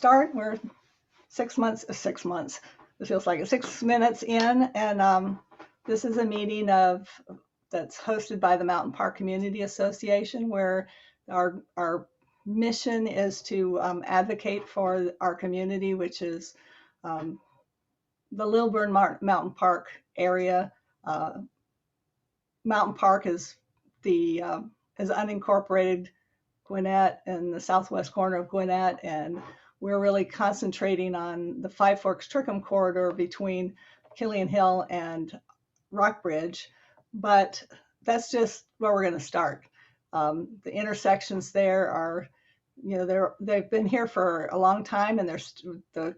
start. We're 6 months. It feels like it's 6 minutes in, and this is a meeting that's hosted by the Mountain Park Community Association, where our mission is to advocate for our community, which is um, the Lilburn Mountain Park area. Uh, Mountain Park the is unincorporated Gwinnett and the southwest corner of Gwinnett, and we're really concentrating on the Five Forks Trickham corridor between Killian Hill and Rockbridge, but that's just where we're going to start. The intersections there are, they've been here for a long time, and the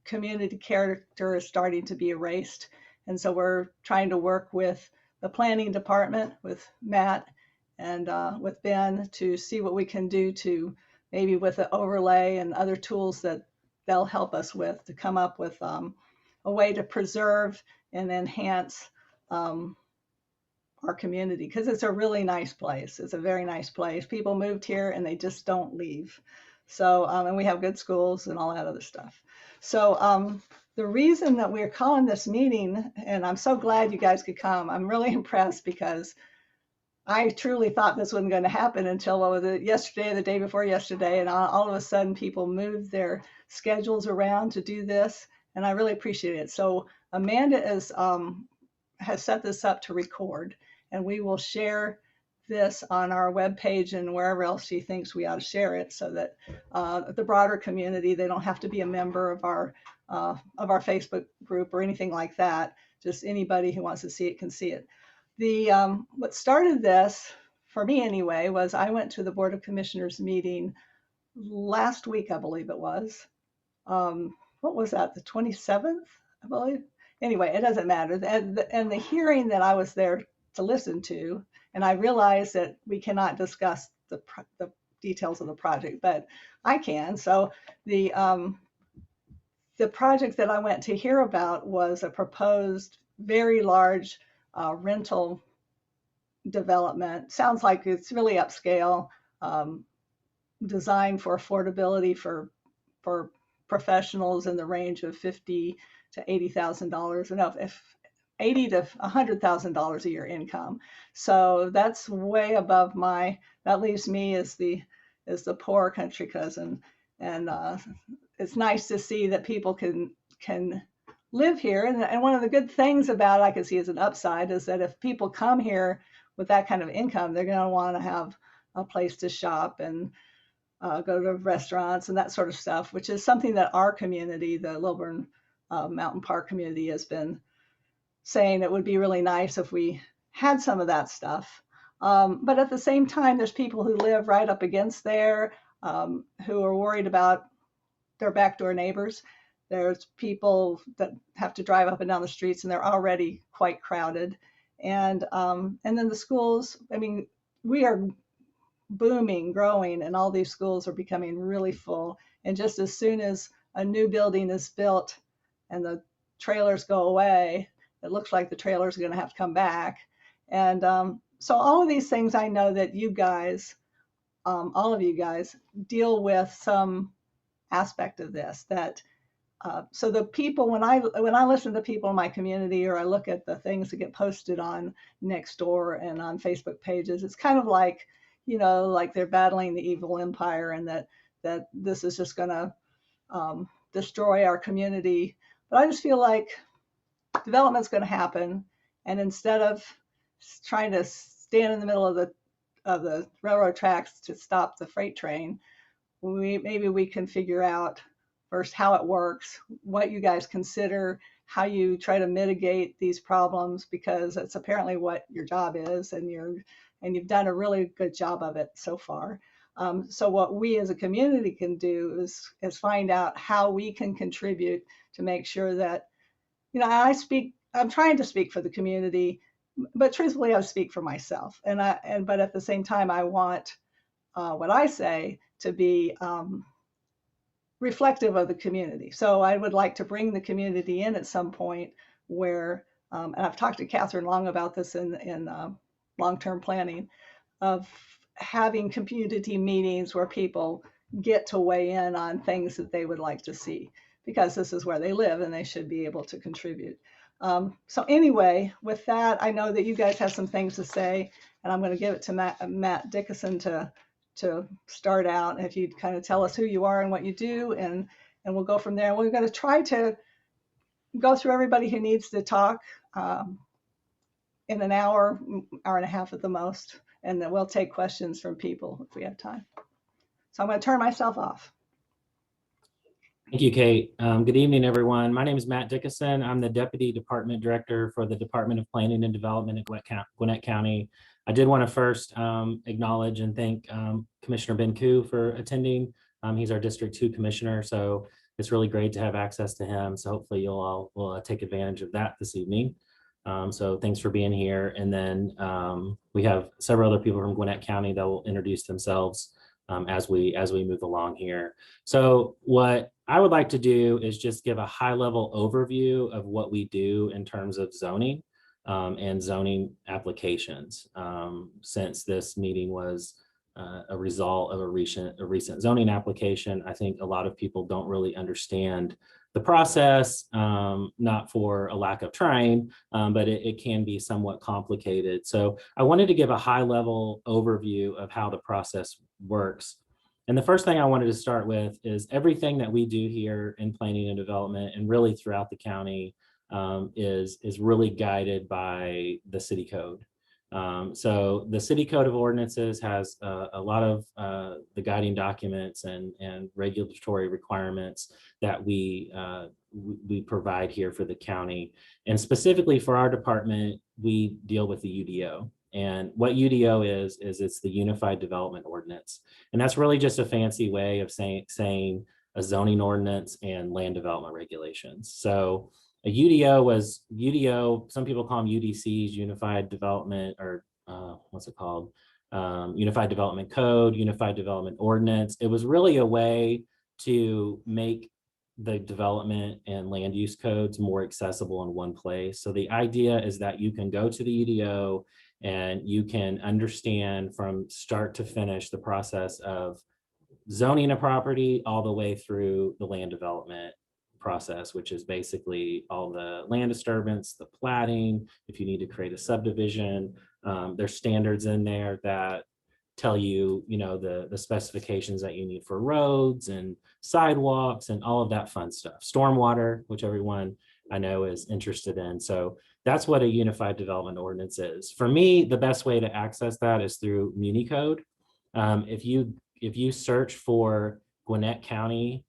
community character is starting to be erased, and so we're trying to work with the planning department, with Matt and with Ben, to see what we can do to maybe with the overlay and other tools that they'll help us with to come up with a way to preserve and enhance our community, because it's a really nice place. It's a very nice place. People moved here and they just don't leave. So, and we have good schools and all that other stuff. So the reason that we're calling this meeting, and I'm so glad you guys could come, I'm really impressed, because I truly thought this wasn't going to happen until, what was it, yesterday or the day before yesterday, and all of a sudden people moved their schedules around to do this, and I really appreciate it. So Amanda has set this up to record, and we will share this on our webpage and wherever else she thinks we ought to share it, so that the broader community, they don't have to be a member of our Facebook group or anything like that. Just anybody who wants to see it can see it. What started this, for me anyway, was I went to the Board of Commissioners meeting last week, I believe it was. What was that, the 27th, I believe? Anyway, it doesn't matter. And the hearing that I was there to listen to, and I realized that we cannot discuss the details of the project, but I can. So the project that I went to hear about was a proposed very large rental development. Sounds like it's really upscale, designed for affordability for professionals in the range of $50,000 to $80,000. No, if $80,000 to $100,000 a year income. So that's way above that leaves me as the poor country cousin. And it's nice to see that people can live here. And one of the good things about it, I can see as an upside, is that if people come here with that kind of income, they're going to want to have a place to shop and go to restaurants and that sort of stuff, which is something that our community, the Lilburn Mountain Park community, has been saying it would be really nice if we had some of that stuff. But at the same time, there's people who live right up against there who are worried about their backdoor neighbors. There's people that have to drive up and down the streets, and they're already quite crowded. And then the schools, I mean, we are booming, growing, and all these schools are becoming really full. And just as soon as a new building is built and the trailers go away, it looks like the trailers are going to have to come back. And so all of these things, I know that you guys, all of you guys, deal with some aspect of this. That so the people, when I listen to people in my community, or I look at the things that get posted on Nextdoor and on Facebook pages, it's kind of like, like they're battling the evil empire, and that this is just going to destroy our community. But I just feel like development's going to happen, and instead of trying to stand in the middle of the railroad tracks to stop the freight train, maybe we can figure out first how it works, what you guys consider, how you try to mitigate these problems, because it's apparently what your job is, and you've done a really good job of it so far. So what we as a community can do is find out how we can contribute to make sure that, I'm trying to speak for the community, but truthfully, I speak for myself. But at the same time, I want what I say to be reflective of the community. So I would like to bring the community in at some point where, and I've talked to Catherine Long about this in long-term planning, of having community meetings where people get to weigh in on things that they would like to see, because this is where they live and they should be able to contribute. So anyway, with that, I know that you guys have some things to say, and I'm going to give it to Matt Dickinson to start out. If you'd kind of tell us who you are and what you do, and we'll go from there. We're going to try to go through everybody who needs to talk in an hour, hour and a half at the most, and then we'll take questions from people if we have time. So I'm going to turn myself off. Thank you, Kate. Good evening, everyone. My name is Matt Dickinson. I'm the Deputy Department Director for the Department of Planning and Development at Gwinnett County. I did want to first acknowledge and thank Commissioner Ben Koo for attending. He's our District 2 Commissioner, so it's really great to have access to him. So hopefully you'll all will take advantage of that this evening. So thanks for being here. And then we have several other people from Gwinnett County that will introduce themselves as we move along here. So what I would like to do is just give a high level overview of what we do in terms of zoning and zoning applications. Since this meeting was a result of a recent zoning application, I think a lot of people don't really understand the process, not for a lack of trying, but it can be somewhat complicated. So I wanted to give a high level overview of how the process works. And the first thing I wanted to start with is everything that we do here in planning and development and really throughout the county is really guided by the city code. So the city code of ordinances has a lot of the guiding documents and regulatory requirements that we provide here for the county. And specifically for our department, we deal with the UDO. And what UDO is it's the Unified Development Ordinance. And that's really just a fancy way of saying a zoning ordinance and land development regulations. So a UDO, some people call them UDCs, Unified Development, or what's it called? Unified Development Code, Unified Development Ordinance. It was really a way to make the development and land use codes more accessible in one place. So the idea is that you can go to the UDO and you can understand from start to finish the process of zoning a property all the way through the land development process, which is basically all the land disturbance, the platting, if you need to create a subdivision. There's standards in there that tell you, the specifications that you need for roads and sidewalks and all of that fun stuff. Stormwater, which everyone I know is interested in. So that's what a Unified Development Ordinance is. For me, the best way to access that is through MuniCode. If you search for Gwinnett County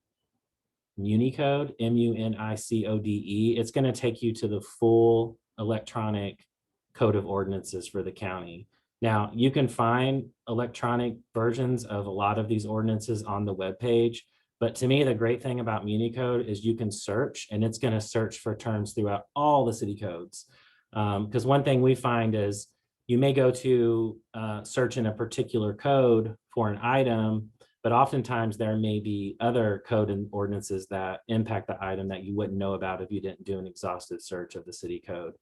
MuniCode, MUNICODE, it's going to take you to the full electronic code of ordinances for the county. Now, you can find electronic versions of a lot of these ordinances on the webpage, but to me, the great thing about MuniCode is you can search, and it's going to search for terms throughout all the city codes. Because one thing we find is you may go to search in a particular code for an item, but oftentimes there may be other code and ordinances that impact the item that you wouldn't know about if you didn't do an exhaustive search of the city code.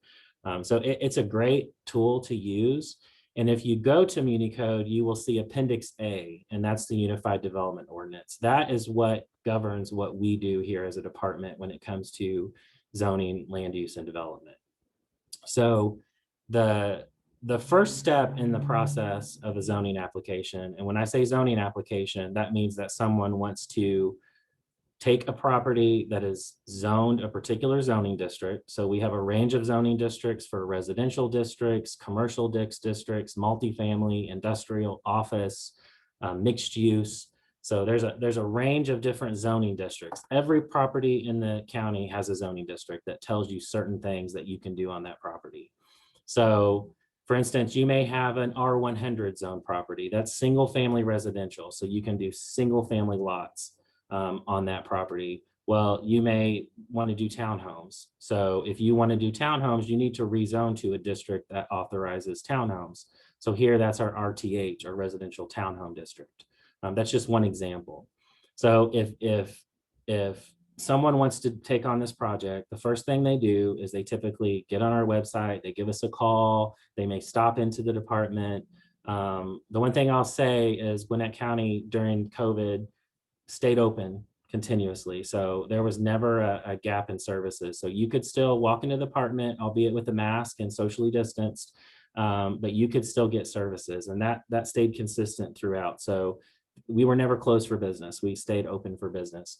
So it's a great tool to use. And if you go to MuniCode, you will see Appendix A, and that's the Unified Development Ordinance. That is what governs what we do here as a department when it comes to zoning, land use, and development. So the first step in the process of a zoning application, and when I say zoning application, that means that someone wants to take a property that is zoned a particular zoning district. So we have a range of zoning districts for residential districts, commercial districts, multifamily, industrial, office, mixed use. So there's a range of different zoning districts. Every property in the county has a zoning district that tells you certain things that you can do on that property. So for instance, you may have an R100 zone property that's single family residential. So you can do single family lots on that property. Well, you may want to do townhomes. So if you want to do townhomes, you need to rezone to a district that authorizes townhomes. So here that's our RTH, our residential townhome district. That's just one example. So if someone wants to take on this project, the first thing they do is they typically get on our website, they give us a call, they may stop into the department. The one thing I'll say is Gwinnett County during COVID stayed open continuously. So there was never a gap in services. So you could still walk into the apartment, albeit with a mask and socially distanced, but you could still get services, and that stayed consistent throughout. So we were never closed for business. We stayed open for business.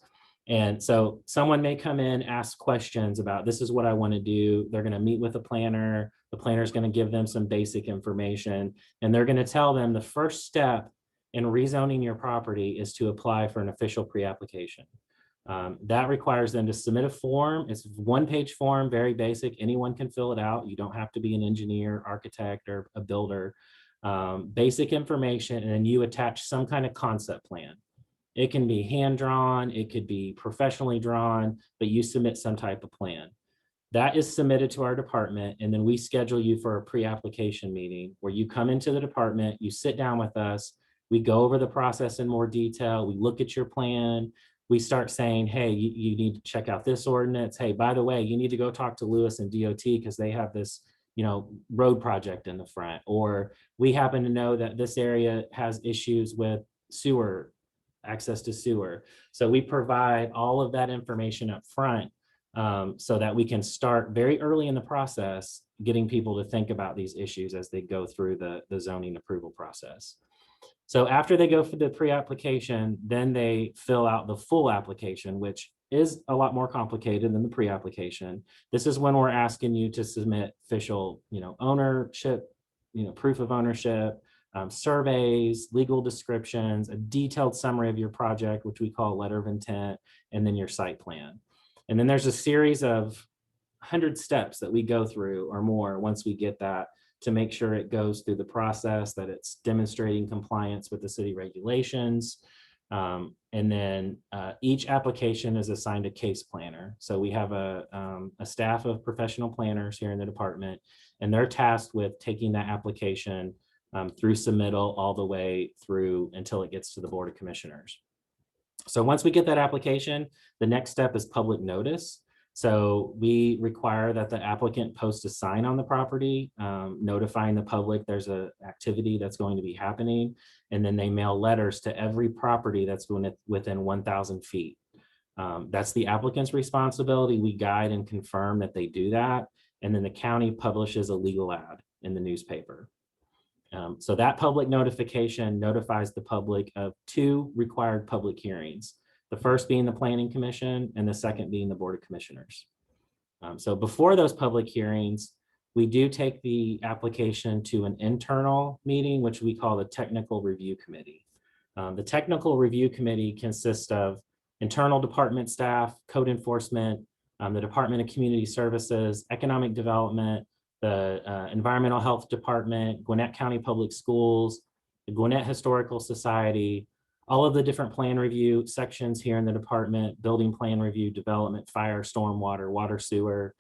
And so someone may come in, ask questions about, this is what I want to do. They're going to meet with a planner. The planner is going to give them some basic information, and they're going to tell them the first step in rezoning your property is to apply for an official pre-application. That requires them to submit a form. It's a one-page form, very basic. Anyone can fill it out. You don't have to be an engineer, architect, or a builder. Basic information, and then you attach some kind of concept plan. It can be hand-drawn, it could be professionally drawn, but you submit some type of plan. That is submitted to our department, and then we schedule you for a pre-application meeting where you come into the department, you sit down with us, we go over the process in more detail, we look at your plan, we start saying, hey, you need to check out this ordinance. Hey, by the way, you need to go talk to Lewis and DOT because they have this, road project in the front. Or we happen to know that this area has issues with sewer, access to sewer. So we provide all of that information up front, so that we can start very early in the process, getting people to think about these issues as they go through the zoning approval process. So after they go for the pre-application, then they fill out the full application, which is a lot more complicated than the pre-application. This is when we're asking you to submit official, ownership, proof of ownership, surveys, legal descriptions, a detailed summary of your project, which we call letter of intent, and then your site plan. And then there's a series of 100 steps that we go through or more once we get that, to make sure it goes through the process, that it's demonstrating compliance with the city regulations. And then each application is assigned a case planner. So we have a staff of professional planners here in the department, and they're tasked with taking that application through submittal all the way through until it gets to the Board of Commissioners. So once we get that application, the next step is public notice. So we require that the applicant post a sign on the property, notifying the public there's an activity that's going to be happening. And then they mail letters to every property that's within 1,000 feet. That's the applicant's responsibility. We guide and confirm that they do that. And then the county publishes a legal ad in the newspaper. So that public notification notifies the public of 2 required public hearings. The first being the Planning Commission, and the second being the Board of Commissioners. So before those public hearings, we do take the application to an internal meeting, which we call the Technical Review Committee. The Technical Review Committee consists of internal department staff, code enforcement, the Department of Community Services, Economic Development, the Environmental Health Department, Gwinnett County Public Schools, the Gwinnett Historical Society, all of the different plan review sections here in the department: building plan review, development, fire, stormwater, water, sewer,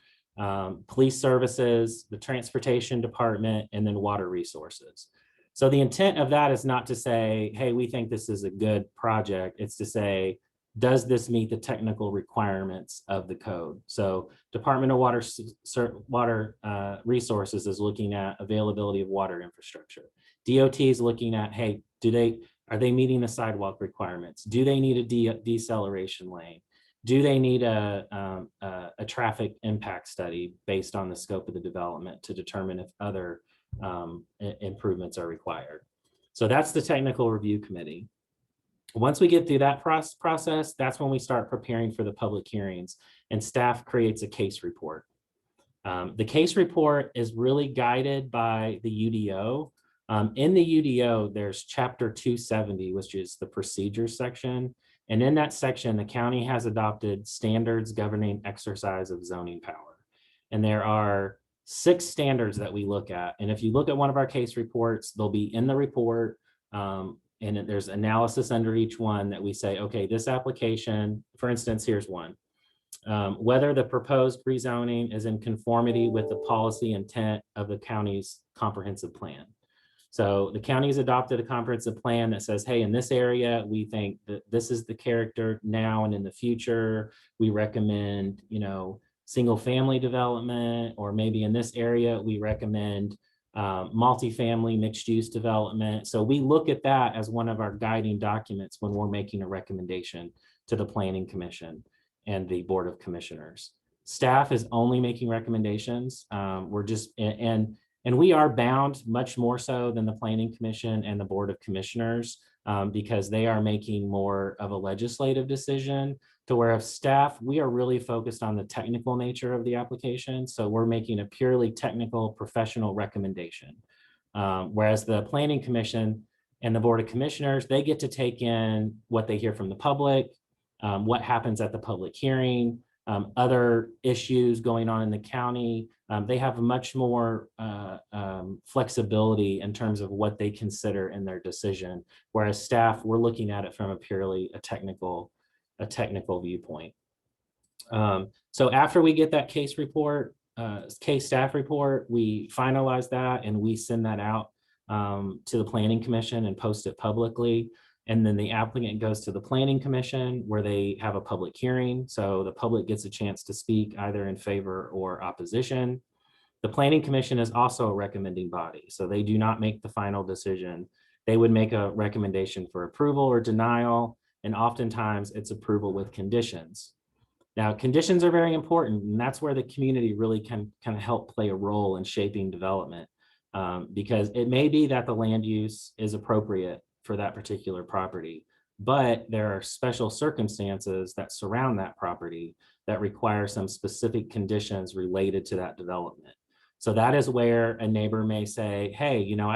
police services, the transportation department, and then water resources. So the intent of that is not to say, hey, we think this is a good project. It's to say, does this meet the technical requirements of the code? So Department of Water Resources is looking at availability of water infrastructure. DOT is looking at, hey, are they meeting the sidewalk requirements? Do they need a deceleration lane? Do they need a traffic impact study based on the scope of the development to determine if other improvements are required? So that's the Technical Review Committee. Once we get through that process, that's when we start preparing for the public hearings, and staff creates a case report. The case report is really guided by the UDO. In the UDO, there's chapter 270, which is the procedures section. And in that section, the county has adopted standards governing exercise of zoning power. And there are 6 standards that we look at. And if you look at one of our case reports, they'll be in the report. And there's analysis under each one that we say, okay, this application, for instance, here's one. Whether the proposed rezoning is in conformity with the policy intent of the county's comprehensive plan. So the county's adopted a comprehensive plan that says, hey, in this area, we think that this is the character now and in the future. We recommend, single family development, or maybe in this area, we recommend multifamily mixed use development. So we look at that as one of our guiding documents when we're making a recommendation to the Planning Commission and the Board of Commissioners. Staff is only making recommendations. We're just, and we are bound much more so than the Planning Commission and the Board of Commissioners because they are making more of a legislative decision, to where as staff, we are really focused on the technical nature of the application. So we're making a purely technical professional recommendation. Whereas the Planning Commission and the Board of Commissioners, they get to take in what they hear from the public, what happens at the public hearing, other issues going on in the county. They have much more flexibility in terms of what they consider in their decision. Whereas staff, we're looking at it from a purely a technical viewpoint. So after we get that case report, case staff report, we finalize that and we send that out to the Planning Commission and post it publicly. And then the applicant goes to the Planning Commission where they have a public hearing. So the public gets a chance to speak either in favor or opposition. The Planning Commission is also a recommending body, so they do not make the final decision. They would make a recommendation for approval or denial, and oftentimes it's approval with conditions. Now, conditions are very important, and that's where the community really can kind of help play a role in shaping development, because it may be that the land use is appropriate for that particular property, but there are special circumstances that surround that property that require some specific conditions related to that development. So that is where a neighbor may say, hey, you know,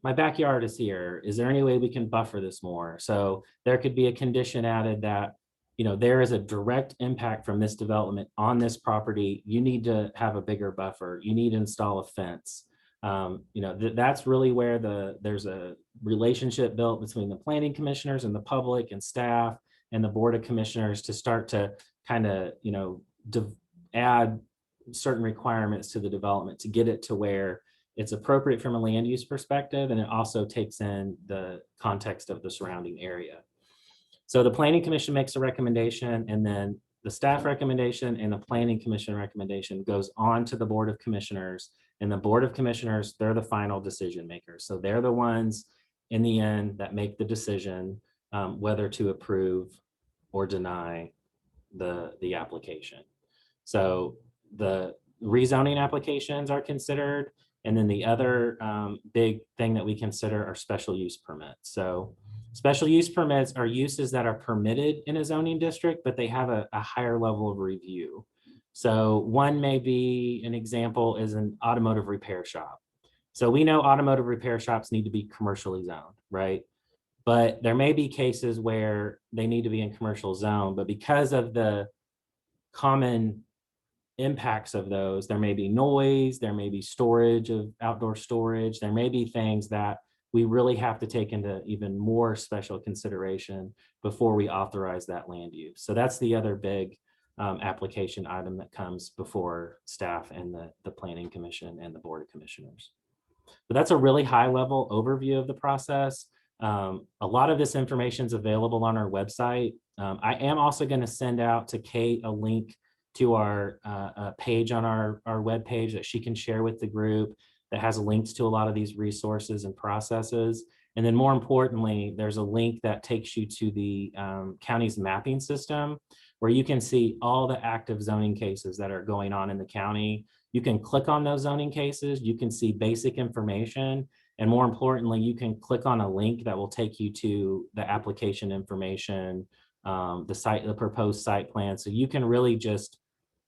my backyard is here. Is there any way we can buffer this more? So there could be a condition added that, you know, there is a direct impact from this development on this property. You need to have a bigger buffer. You need to install a fence. You know, that's really where there's a relationship built between the planning commissioners and the public and staff and the Board of Commissioners to start to kind of, you know, add certain requirements to the development to get it to where it's appropriate from a land use perspective, and it also takes in the context of the surrounding area. So the Planning Commission makes a recommendation, and then the staff recommendation and the Planning Commission recommendation goes on to the Board of Commissioners, and the Board of Commissioners, they're the final decision makers. So they're the ones in the end that make the decision whether to approve or deny the application. So the rezoning applications are considered. And then the other big thing that we consider are special use permits. So special use permits are uses that are permitted in a zoning district, but they have a higher level of review. So one may be, an example is an automotive repair shop. So we know automotive repair shops need to be commercially zoned, right? But there may be cases where they need to be in commercial zone, but because of the common impacts of those, there may be noise, there may be storage of outdoor storage, there may be things that we really have to take into even more special consideration before we authorize that land use. So that's the other big application item that comes before staff and the Planning Commission and the Board of Commissioners. But that's a really high level overview of the process. A lot of this information is available on our website. I am also going to send out to Kate a link to our page on our webpage that she can share with the group that has links to a lot of these resources and processes. And then more importantly, there's a link that takes you to the county's mapping system where you can see all the active zoning cases that are going on in the county. You can click on those zoning cases, you can see basic information, and more importantly, you can click on a link that will take you to the application information, the proposed site plan. So you can really just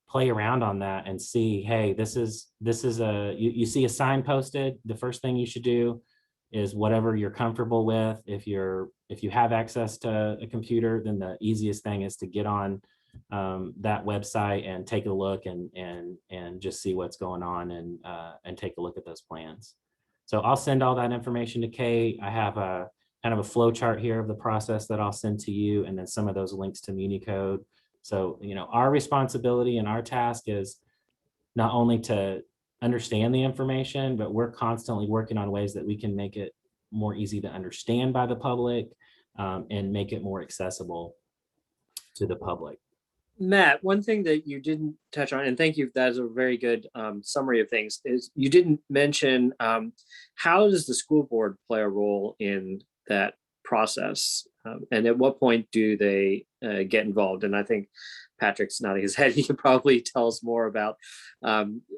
play around on that and see, hey, this is you see a sign posted. The first thing you should do is whatever you're comfortable with. If you have access to a computer, then the easiest thing is to get on that website and take a look and just see what's going on and take a look at those plans. So I'll send all that information to Kate. I have a kind of a flow chart here of the process that I'll send to you, and then some of those links to MuniCode. So, you know, our responsibility and our task is not only to understand the information, but we're constantly working on ways that we can make it more easy to understand by the public and make it more accessible to the public. Matt, one thing that you didn't touch on, and thank you, that is a very good summary of things, is you didn't mention how does the school board play a role in that process? And at what point do they get involved? And I think Patrick's nodding his head. He can probably tell us more about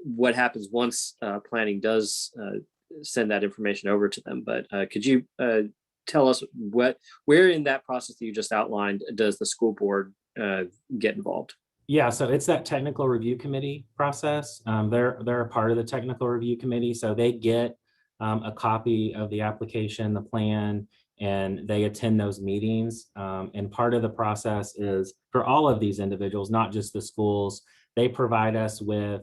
what happens once planning does send that information over to them. But could you tell us where in that process that you just outlined does the school board get involved? Yeah, so it's that technical review committee process. They're a part of the technical review committee, so they get a copy of the application, the plan, and they attend those meetings. And part of the process is for all of these individuals, not just the schools, they provide us with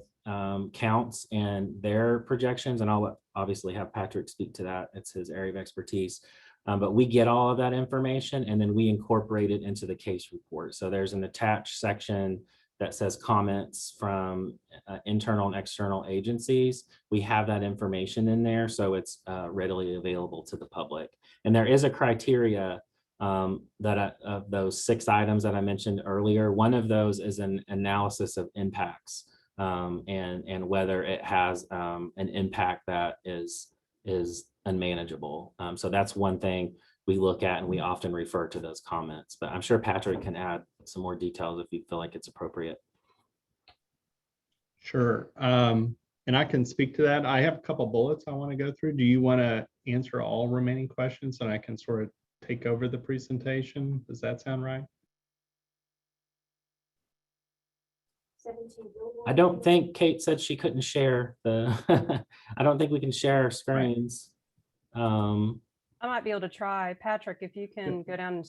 counts and their projections, and I'll obviously have Patrick speak to that. It's his area of expertise. But we get all of that information and then we incorporate it into the case report. So there's an attached section that says comments from internal and external agencies. We have that information in there, so it's readily available to the public. And there is a criteria of those 6 items that I mentioned earlier. One of those is an analysis of impacts and whether it has an impact that is unmanageable. So that's one thing we look at, and we often refer to those comments. But I'm sure Patrick can add some more details if you feel like it's appropriate. Sure. And I can speak to that. I have a couple bullets I want to go through. Do you want to answer all remaining questions and I can sort of take over the presentation? Does that sound right? I don't think Kate said she couldn't share the, I don't think we can share our screens. I might be able to try. Patrick, if you can go down and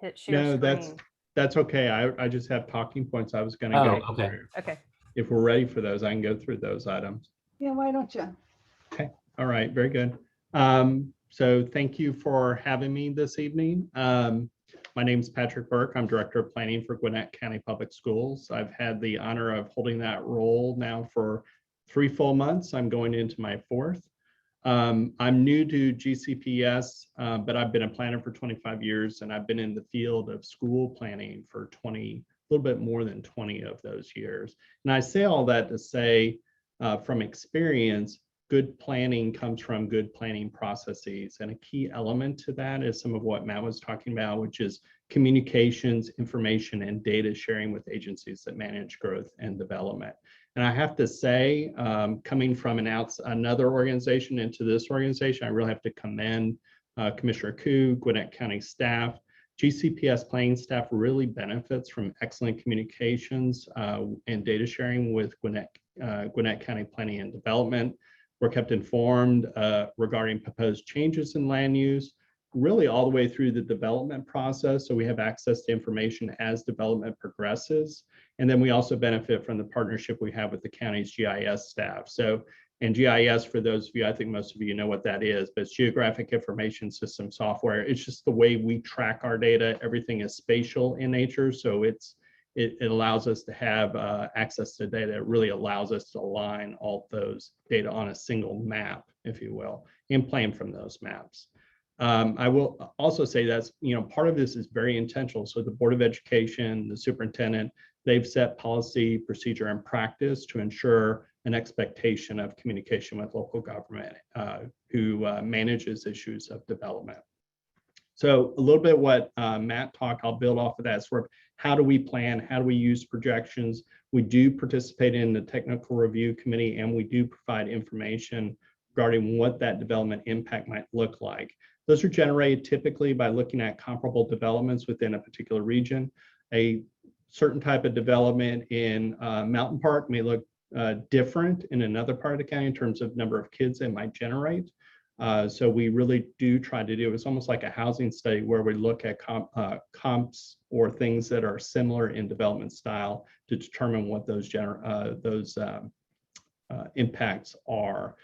hit share screen. That's okay. I just have talking points I was going to go okay. through. Okay. If we're ready for those, I can go through those items. Yeah, why don't you? Okay. All right. Very good. So thank you for having me this evening. My name is Patrick Burke. I'm Director of Planning for Gwinnett County Public Schools. I've had the honor of holding that role now for 3 full months. I'm going into my 4th. I'm new to GCPS, but I've been a planner for 25 years, and I've been in the field of school planning for a little bit more than 20 of those years. And I say all that to say, from experience, good planning comes from good planning processes. And a key element to that is some of what Matt was talking about, which is communications, information, and data sharing with agencies that manage growth and development. And I have to say, coming from another organization into this organization, I really have to commend Commissioner Koo, Gwinnett County staff. GCPS planning staff really benefits from excellent communications and data sharing with Gwinnett County Planning and Development. We're kept informed regarding proposed changes in land use, really all the way through the development process. So we have access to information as development progresses. And then we also benefit from the partnership we have with the county's GIS staff. So, and GIS, for those of you, I think most of you know what that is, but it's Geographic Information System software. It's just the way we track our data. Everything is spatial in nature. So it allows us to have access to data. It really allows us to align all those data on a single map, if you will, and plan from those maps. I will also say that's, part of this is very intentional. So the Board of Education, the superintendent, they've set policy, procedure, and practice to ensure an expectation of communication with local government who manages issues of development. So a little bit what Matt talked, I'll build off of that. Sort of how do we plan? How do we use projections? We do participate in the technical review committee, and we do provide information regarding what that development impact might look like. Those are generated typically by looking at comparable developments within a particular region. A certain type of development in Mountain Park may look different in another part of the county in terms of number of kids it might generate. So we really do try to do, it's almost like a housing study where we look at comps or things that are similar in development style to determine what those impacts are.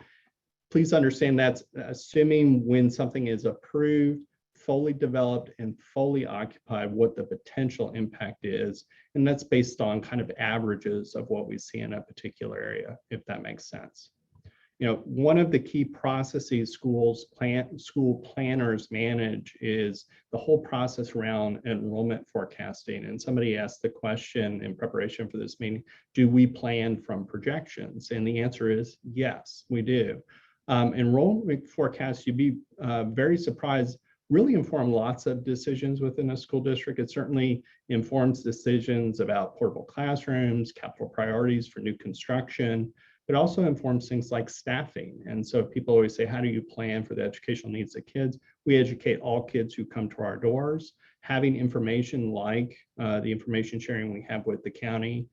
Please understand that's assuming when something is approved, fully developed, and fully occupied, what the potential impact is. And that's based on kind of averages of what we see in a particular area, if that makes sense. one of the key processes school planners manage is the whole process around enrollment forecasting. And somebody asked the question in preparation for this meeting, do we plan from projections? And the answer is yes, we do. Enrollment forecasts, you'd be very surprised, really inform lots of decisions within a school district. It certainly informs decisions about portable classrooms, capital priorities for new construction, but also informs things like staffing. And so people always say, how do you plan for the educational needs of kids? We educate all kids who come to our doors. Having information like the information sharing we have with the county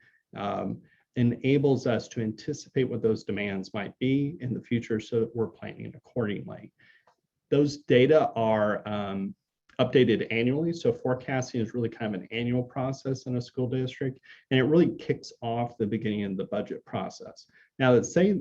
enables us to anticipate what those demands might be in the future so that we're planning accordingly. Those data are updated annually. So forecasting is really kind of an annual process in a school district, and it really kicks off the beginning of the budget process. Now, I say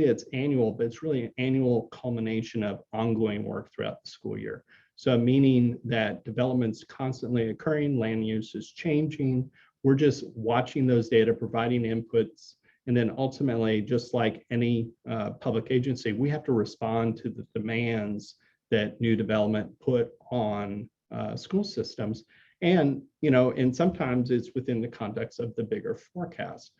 it's annual, but it's really an annual culmination of ongoing work throughout the school year. So meaning that development's constantly occurring, land use is changing. We're just watching those data, providing inputs, and then ultimately, just like any public agency, we have to respond to the demands that new development put on school systems. And, and sometimes it's within the context of the bigger forecast.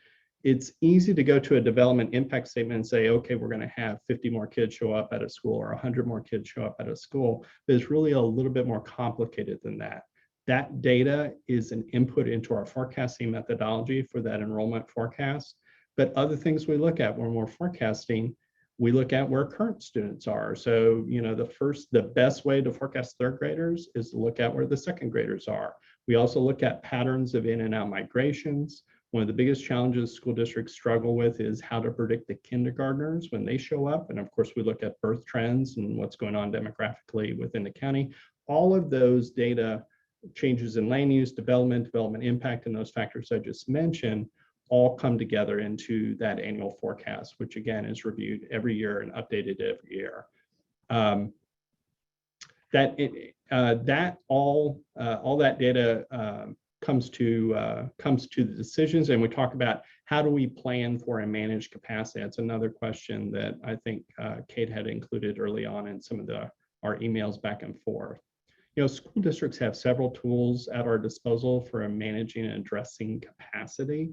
It's easy to go to a development impact statement and say, okay, we're going to have 50 more kids show up at a school or 100 more kids show up at a school. But it's really a little bit more complicated than that. That data is an input into our forecasting methodology for that enrollment forecast. But other things we look at when we're forecasting, we look at where current students are. So, the best way to forecast third graders is to look at where the second graders are. We also look at patterns of in and out migrations. One of the biggest challenges school districts struggle with is how to predict the kindergartners when they show up. And of course, we look at birth trends and what's going on demographically within the county. All of those data, changes in land use, development impact, and those factors I just mentioned, all come together into that annual forecast, which again is reviewed every year and updated every year. All that data comes to the decisions, and we talk about how do we plan for and manage capacity. That's another question that I think Kate had included early on in some of our emails back and forth. School districts have several tools at our disposal for managing and addressing capacity.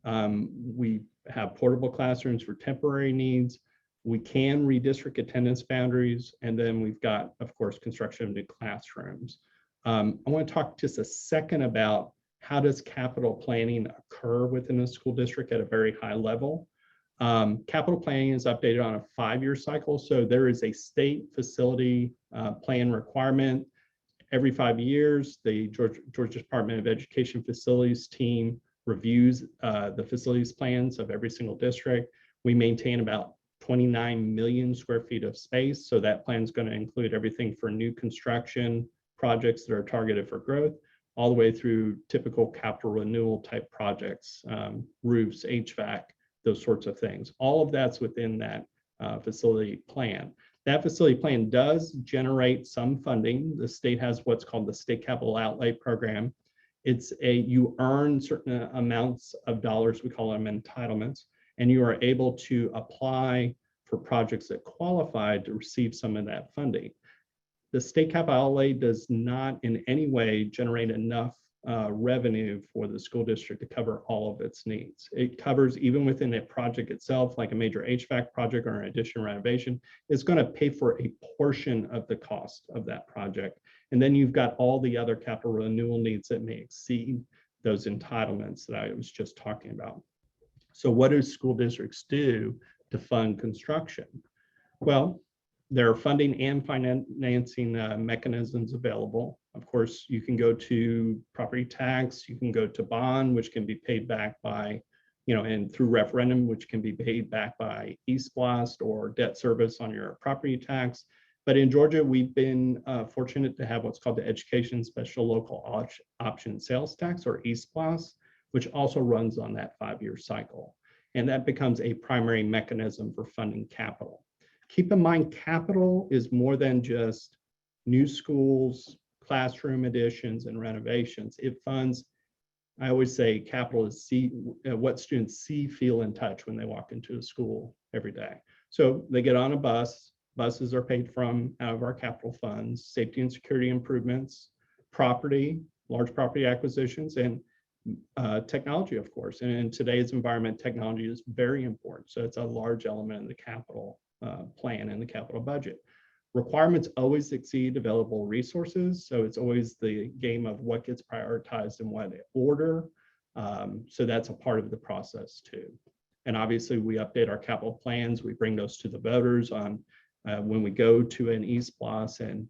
We have portable classrooms for temporary needs. We can redistrict attendance boundaries. And then we've got, of course, construction of new classrooms. I want to talk just a second about how does capital planning occur within a school district at a very high level. Capital planning is updated on a 5-year cycle. So there is a state facility plan requirement. Every 5 years, the Georgia Department of Education facilities team reviews the facilities plans of every single district. We maintain about 29 million square feet of space. So that plan is going to include everything for new construction projects that are targeted for growth, all the way through typical capital renewal type projects, roofs, HVAC, those sorts of things. All of that's within that facility plan. That facility plan does generate some funding. The state has what's called the State Capital Outlay Program. You earn certain amounts of dollars, we call them entitlements, and you are able to apply for projects that qualify to receive some of that funding. The State Capital Outlay does not in any way generate enough revenue for the school district to cover all of its needs. It covers, even within a project itself, like a major HVAC project or an addition renovation, it's going to pay for a portion of the cost of that project. And then you've got all the other capital renewal needs that may exceed those entitlements that I was just talking about. So what do school districts do to fund construction? Well, there are funding and financing mechanisms available. Of course, you can go to property tax, you can go to bond, which can be paid back by, and through referendum, which can be paid back by East Blast or debt service on your property tax. But in Georgia, we've been fortunate to have what's called the Education Special Local Option Sales Tax, or East Blast, which also runs on that 5-year cycle. And that becomes a primary mechanism for funding capital. Keep in mind, capital is more than just new schools, classroom additions, and renovations. It funds, I always say, capital is what students see, feel, and touch when they walk into a school every day. So they get on a bus. Buses are paid from out of our capital funds, safety and security improvements, property, large property acquisitions, and technology, of course. And in today's environment, technology is very important. So it's a large element in the capital plan and the capital budget. Requirements always exceed available resources. So it's always the game of what gets prioritized in what order. So that's a part of the process too. And obviously we update our capital plans. We bring those to the voters on when we go to an ESPLOS, and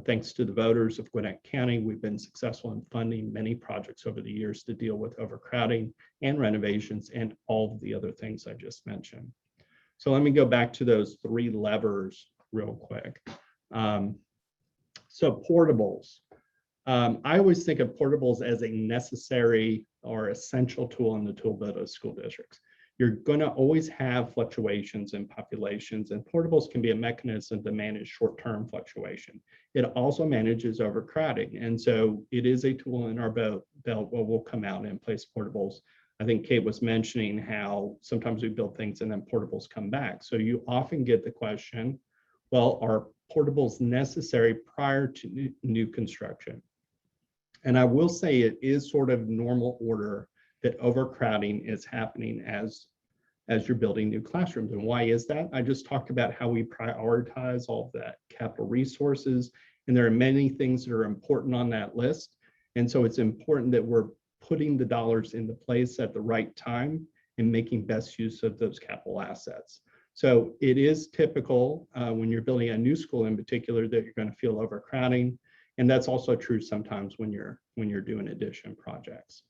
thanks to the voters of Gwinnett County, we've been successful in funding many projects over the years to deal with overcrowding and renovations and all of the other things I just mentioned. So let me go back to those 3 levers real quick. So portables. I always think of portables as a necessary or essential tool in the tool belt of school districts. You're going to always have fluctuations in populations, and portables can be a mechanism to manage short-term fluctuation. It also manages overcrowding, and so it is a tool in our belt where we'll come out and place portables. I think Kate was mentioning how sometimes we build things and then portables come back. So you often get the question, well, are portables necessary prior to new construction? And I will say it is sort of normal order that overcrowding is happening as you're building new classrooms. And why is that? I just talked about how we prioritize all of that capital resources, and there are many things that are important on that list. And so it's important that we're putting the dollars into place at the right time and making best use of those capital assets. So it is typical when you're building a new school in particular that you're going to feel overcrowding. And that's also true sometimes when you're doing addition projects.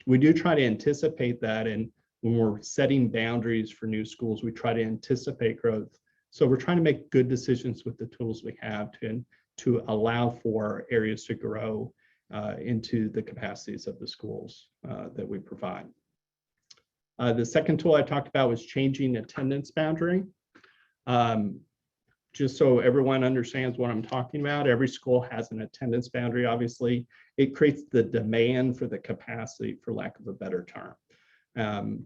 We do try to anticipate that, and when we're setting boundaries for new schools, we try to anticipate growth. So we're trying to make good decisions with the tools we have to allow for areas to grow into the capacities of the schools that we provide. The second tool I talked about was changing attendance boundary. Just so everyone understands what I'm talking about, every school has an attendance boundary. Obviously, it creates the demand for the capacity, for lack of a better term.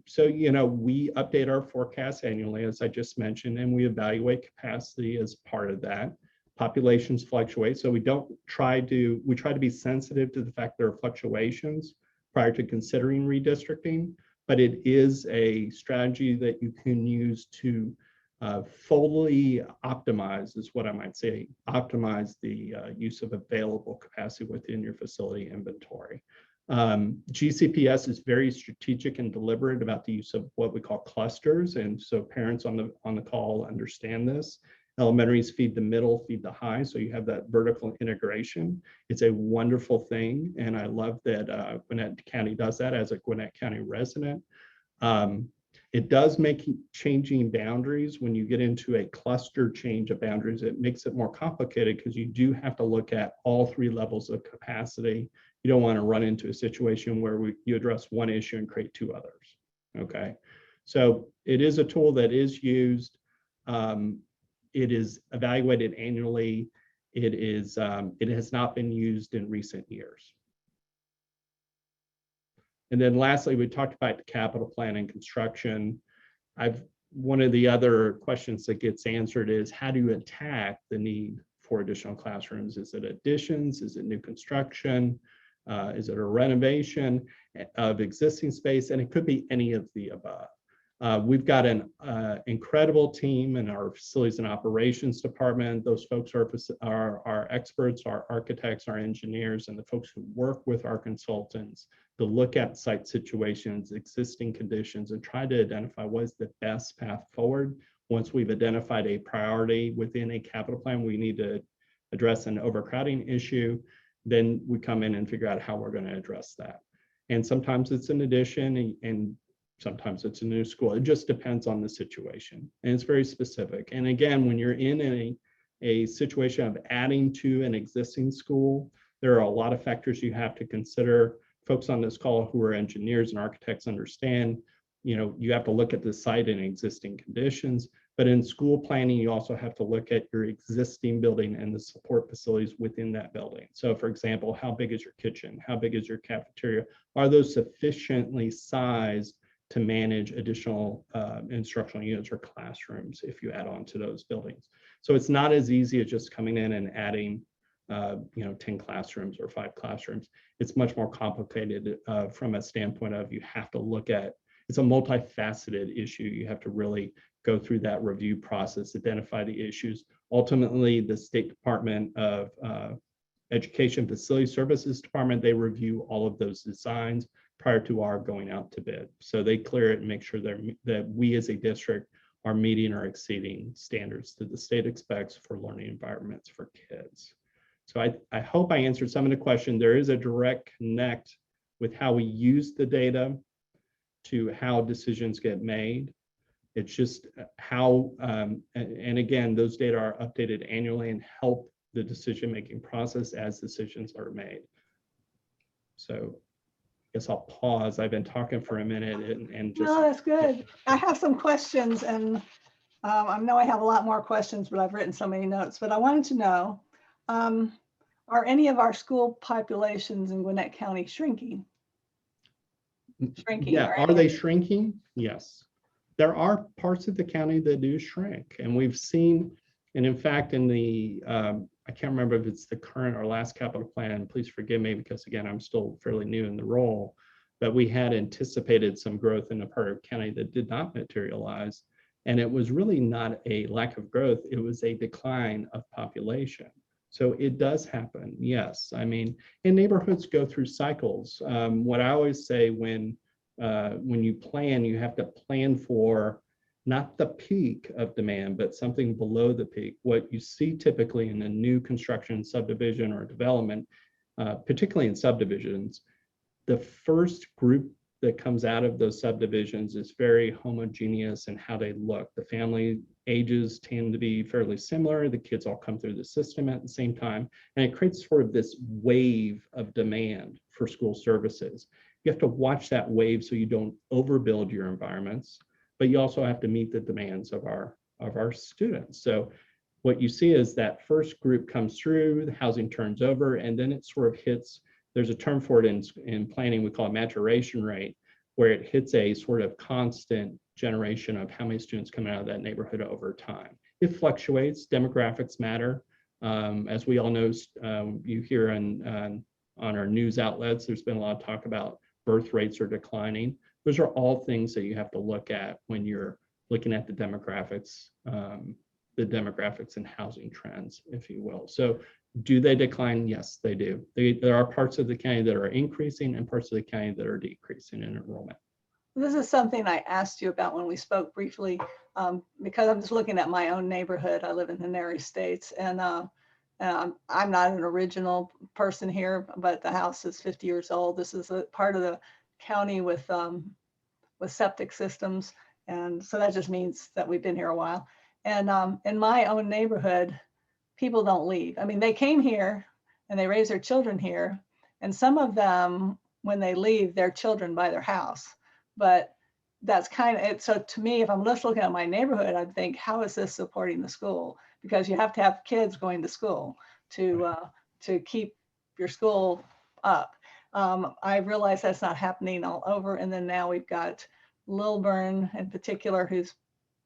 So, we update our forecast annually, as I just mentioned, and we evaluate capacity as part of that. Populations fluctuate, so we try to be sensitive to the fact there are fluctuations prior to considering redistricting, but it is a strategy that you can use to fully optimize, is what I might say, optimize the use of available capacity within your facility inventory. GCPS is very strategic and deliberate about the use of what we call clusters, and so parents on the call understand this. Elementaries feed the middle, feed the high, so you have that vertical integration. It's a wonderful thing, and I love that Gwinnett County does that as a Gwinnett County resident. It does make changing boundaries when you get into a cluster change of boundaries. It makes it more complicated because you do have to look at all 3 levels of capacity. You don't want to run into a situation where you address one issue and create 2 others. Okay, so it is a tool that is used. It is evaluated annually. It has not been used in recent years. And then lastly, we talked about the capital plan and construction. One of the other questions that gets answered is, how do you attack the need for additional classrooms? Is it additions? Is it new construction? Is it a renovation of existing space? And it could be any of the above. We've got an incredible team in our facilities and operations department. Those folks are experts, our architects, our engineers, and the folks who work with our consultants to look at site situations, existing conditions, and try to identify what is the best path forward. Once we've identified a priority within a capital plan, we need to address an overcrowding issue, then we come in and figure out how we're going to address that. And sometimes it's an addition, and sometimes it's a new school. It just depends on the situation, and it's very specific. And again, when you're in a situation of adding to an existing school, there are a lot of factors you have to consider. Folks on this call who are engineers and architects understand, you have to look at the site and existing conditions, but in school planning, you also have to look at your existing building and the support facilities within that building. So for example, how big is your kitchen? How big is your cafeteria? Are those sufficiently sized to manage additional instructional units or classrooms if you add on to those buildings. So it's not as easy as just coming in and adding 10 classrooms or 5 classrooms. It's much more complicated from a standpoint of you have to look at, it's a multifaceted issue. You have to really go through that review process, identify the issues. Ultimately, the State Department of Education Facility Services Department, they review all of those designs prior to our going out to bid. So they clear it and make sure that we as a district are meeting or exceeding standards that the state expects for learning environments for kids. So I hope I answered some of the question. There is a direct connect with how we use the data to how decisions get made. It's just how, and again, those data are updated annually and help the decision-making process as decisions are made. So I guess I'll pause. I've been talking for a minute and just. No, that's good. I have some questions, and I know I have a lot more questions, but I've written so many notes. But I wanted to know, are any of our school populations in Gwinnett County shrinking? Yeah, are they shrinking? Yes. There are parts of the county that do shrink, and we've seen, and in fact, in the, I can't remember if it's the current or last capital plan, please forgive me because again, I'm still fairly new in the role, but we had anticipated some growth in a part of county that did not materialize. And it was really not a lack of growth, it was a decline of population. So it does happen, yes. I mean, and neighborhoods go through cycles. What I always say when you plan, you have to plan for not the peak of demand, but something below the peak. What you see typically in a new construction subdivision or development, particularly in subdivisions, the first group that comes out of those subdivisions is very homogeneous in how they look. The family ages tend to be fairly similar. The kids all come through the system at the same time. And it creates sort of this wave of demand for school services. You have to watch that wave so you don't overbuild your environments, but you also have to meet the demands of our students. So what you see is that first group comes through, the housing turns over, and then it sort of hits, there's a term for it in planning, we call it maturation rate, where it hits a sort of constant generation of how many students come out of that neighborhood over time. It fluctuates, demographics matter. As we all know, you hear on our news outlets, there's been a lot of talk about birth rates are declining. Those are all things that you have to look at when you're looking at the demographics and housing trends, if you will. So do they decline? Yes, they do. There are parts of the county that are increasing and parts of the county that are decreasing in enrollment. This is something I asked you about when we spoke briefly, because I'm just looking at my own neighborhood. I live in the Canary States, and I'm not an original person here, but the house is 50 years old. This is a part of the county with septic systems, and so that just means that we've been here a while. And in my own neighborhood, people don't leave. I mean, they came here and they raise their children here, and some of them, when they leave, their children buy their house. But that's kind of it. So to me, if I'm just looking at my neighborhood, I'd think, how is this supporting the school? Because you have to have kids going to school to keep your school up. I realize that's not happening all over. And then now we've got Lilburn in particular, who's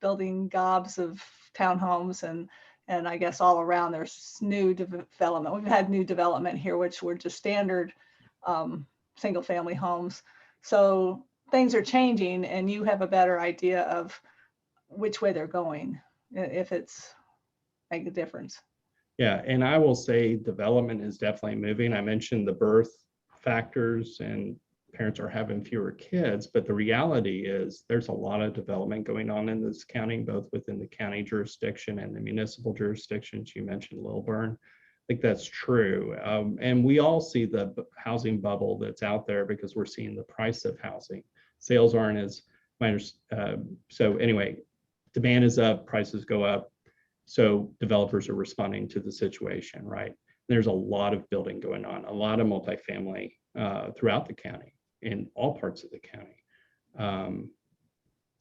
building gobs of townhomes, and I guess all around there's new development. We've had new development here, which were just standard single family homes. So things are changing, and you have a better idea of which way they're going, if it's make a difference. Yeah, and I will say development is definitely moving. I mentioned the birth factors and parents are having fewer kids, but the reality is there's a lot of development going on in this county, both within the county jurisdiction and the municipal jurisdictions. You mentioned Lilburn. I think that's true. And we all see the housing bubble that's out there because we're seeing the price of housing. Sales aren't as minor. So anyway, demand is up, prices go up. So developers are responding to the situation, right? There's a lot of building going on, a lot of multifamily throughout the county, in all parts of the county.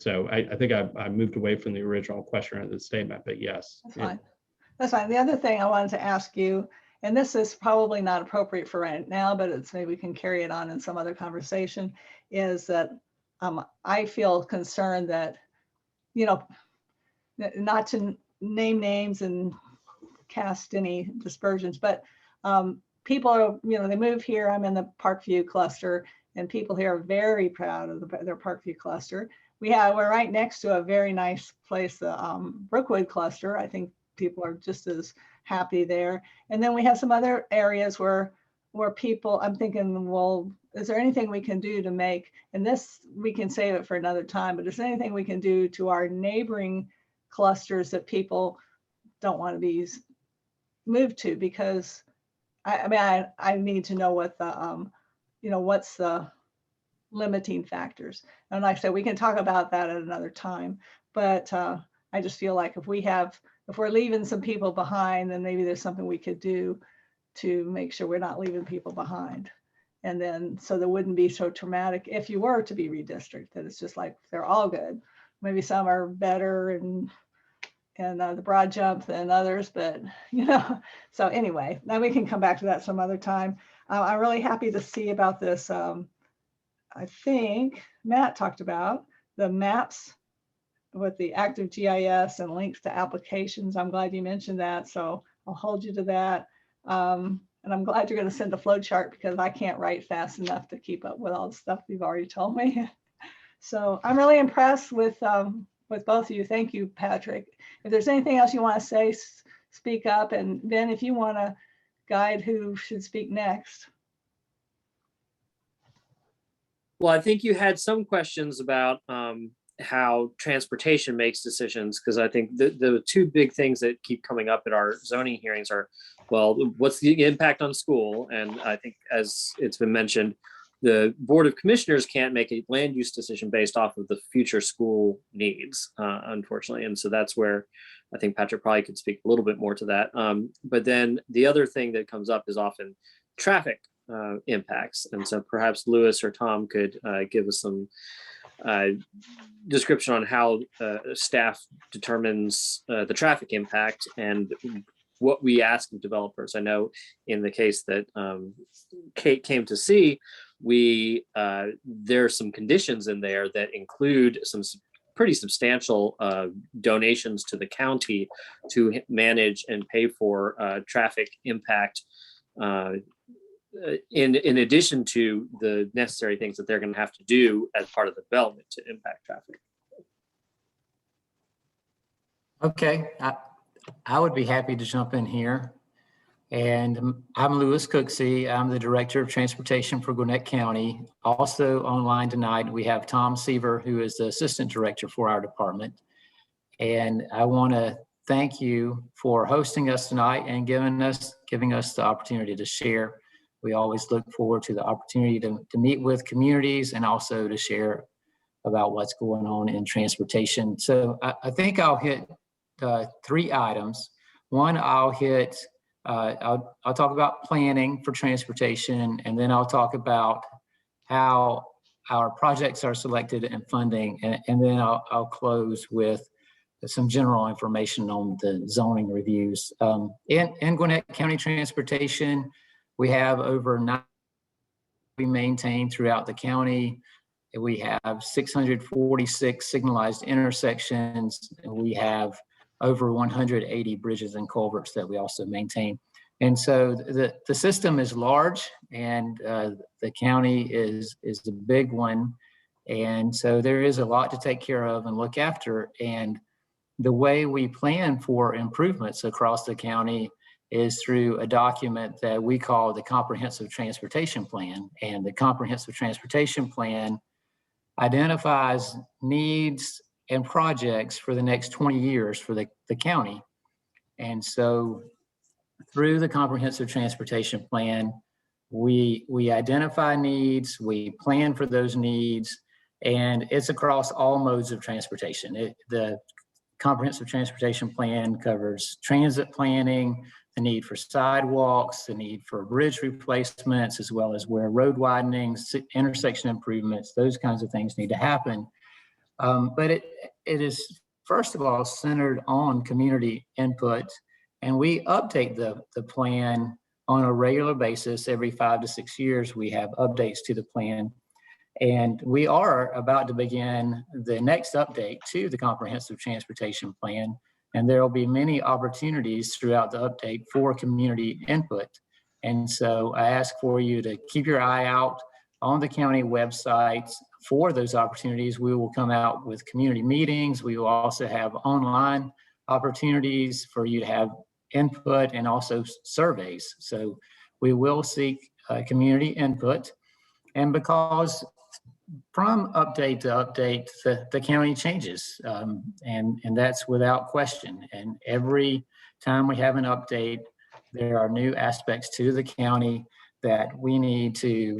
So I think I moved away from the original question of the statement, but yes. That's fine. That's fine. The other thing I wanted to ask you, and this is probably not appropriate for right now, but it's maybe we can carry it on in some other conversation, is that I feel concerned that, you know, not to name names and cast any dispersions, but people are, you know, they move here. I'm in the Parkview cluster, and people here are very proud of their Parkview cluster. We're right next to a very nice place, the Brookwood cluster. I think people are just as happy there. And then we have some other areas where people, I'm thinking, well, is there anything we can do to make, and this, we can save it for another time, but is there anything we can do to our neighboring clusters that people don't want to be moved to? Because I mean, I need to know what the, you know, what's the limiting factors. And like I said, we can talk about that at another time, but I just feel like if we're leaving some people behind, then maybe there's something we could do to make sure we're not leaving people behind. And then, so there wouldn't be so traumatic if you were to be redistricted, that it's just like, they're all good. Maybe some are better and the broad jump than others, but you know, so anyway, now we can come back to that some other time. I'm really happy to see about this. I think Matt talked about the maps with the active GIS and links to applications. I'm glad you mentioned that, so I'll hold you to that. And I'm glad you're going to send a flow chart, because I can't write fast enough to keep up with all the stuff you've already told me. So I'm really impressed with both of you. Thank you, Patrick. If there's anything else you want to say, speak up. And Ben, if you want to guide who should speak next. Well, I think you had some questions about how transportation makes decisions, because I think the two big things that keep coming up at our zoning hearings are, well, what's the impact on school? And I think, as it's been mentioned, the Board of Commissioners can't make a land use decision based off of the future school needs, unfortunately. And so that's where I think Patrick probably could speak a little bit more to that. But then the other thing that comes up is often traffic impacts. And so perhaps Lewis or Tom could give us some description on how staff determines the traffic impact and what we ask of developers. I know in the case that Kate came to see, there are some conditions in there that include some pretty substantial donations to the county to manage and pay for traffic impact, in addition to the necessary things that they're going to have to do as part of the development to impact traffic. Okay, I would be happy to jump in here. And I'm Lewis Cooksey. I'm the Director of Transportation for Gwinnett County. Also online tonight, we have Tom Seaver, who is the Assistant Director for our department. And I want to thank you for hosting us tonight and giving us the opportunity to share. We always look forward to the opportunity to meet with communities and also to share about what's going on in transportation. So I think I'll hit 3 items. One, I'll talk about planning for transportation, and then I'll talk about how our projects are selected and funding, and then I'll close with some general information on the zoning reviews. In Gwinnett County Transportation, we have over 9 we maintain throughout the county. We have 646 signalized intersections, and we have over 180 bridges and culverts that we also maintain. And so the system is large, and the county is a big one. And so there is a lot to take care of and look after. And the way we plan for improvements across the county is through a document that we call the Comprehensive Transportation Plan. And the Comprehensive Transportation Plan identifies needs and projects for the next 20 years for the county. And so through the Comprehensive Transportation Plan, we identify needs, we plan for those needs, and it's across all modes of transportation. The Comprehensive Transportation Plan covers transit planning, the need for sidewalks, the need for bridge replacements, as well as where road widenings, intersection improvements, those kinds of things need to happen. But it is, first of all, centered on community input, and we update the plan on a regular basis. Every 5 to 6 years, we have updates to the plan. And we are about to begin the next update to the Comprehensive Transportation Plan. And there will be many opportunities throughout the update for community input. And so I ask for you to keep your eye out on the county websites for those opportunities. We will come out with community meetings. We will also have online opportunities for you to have input and also surveys. So we will seek community input. And because from update to update, the county changes, and that's without question. And every time we have an update, there are new aspects to the county that we need to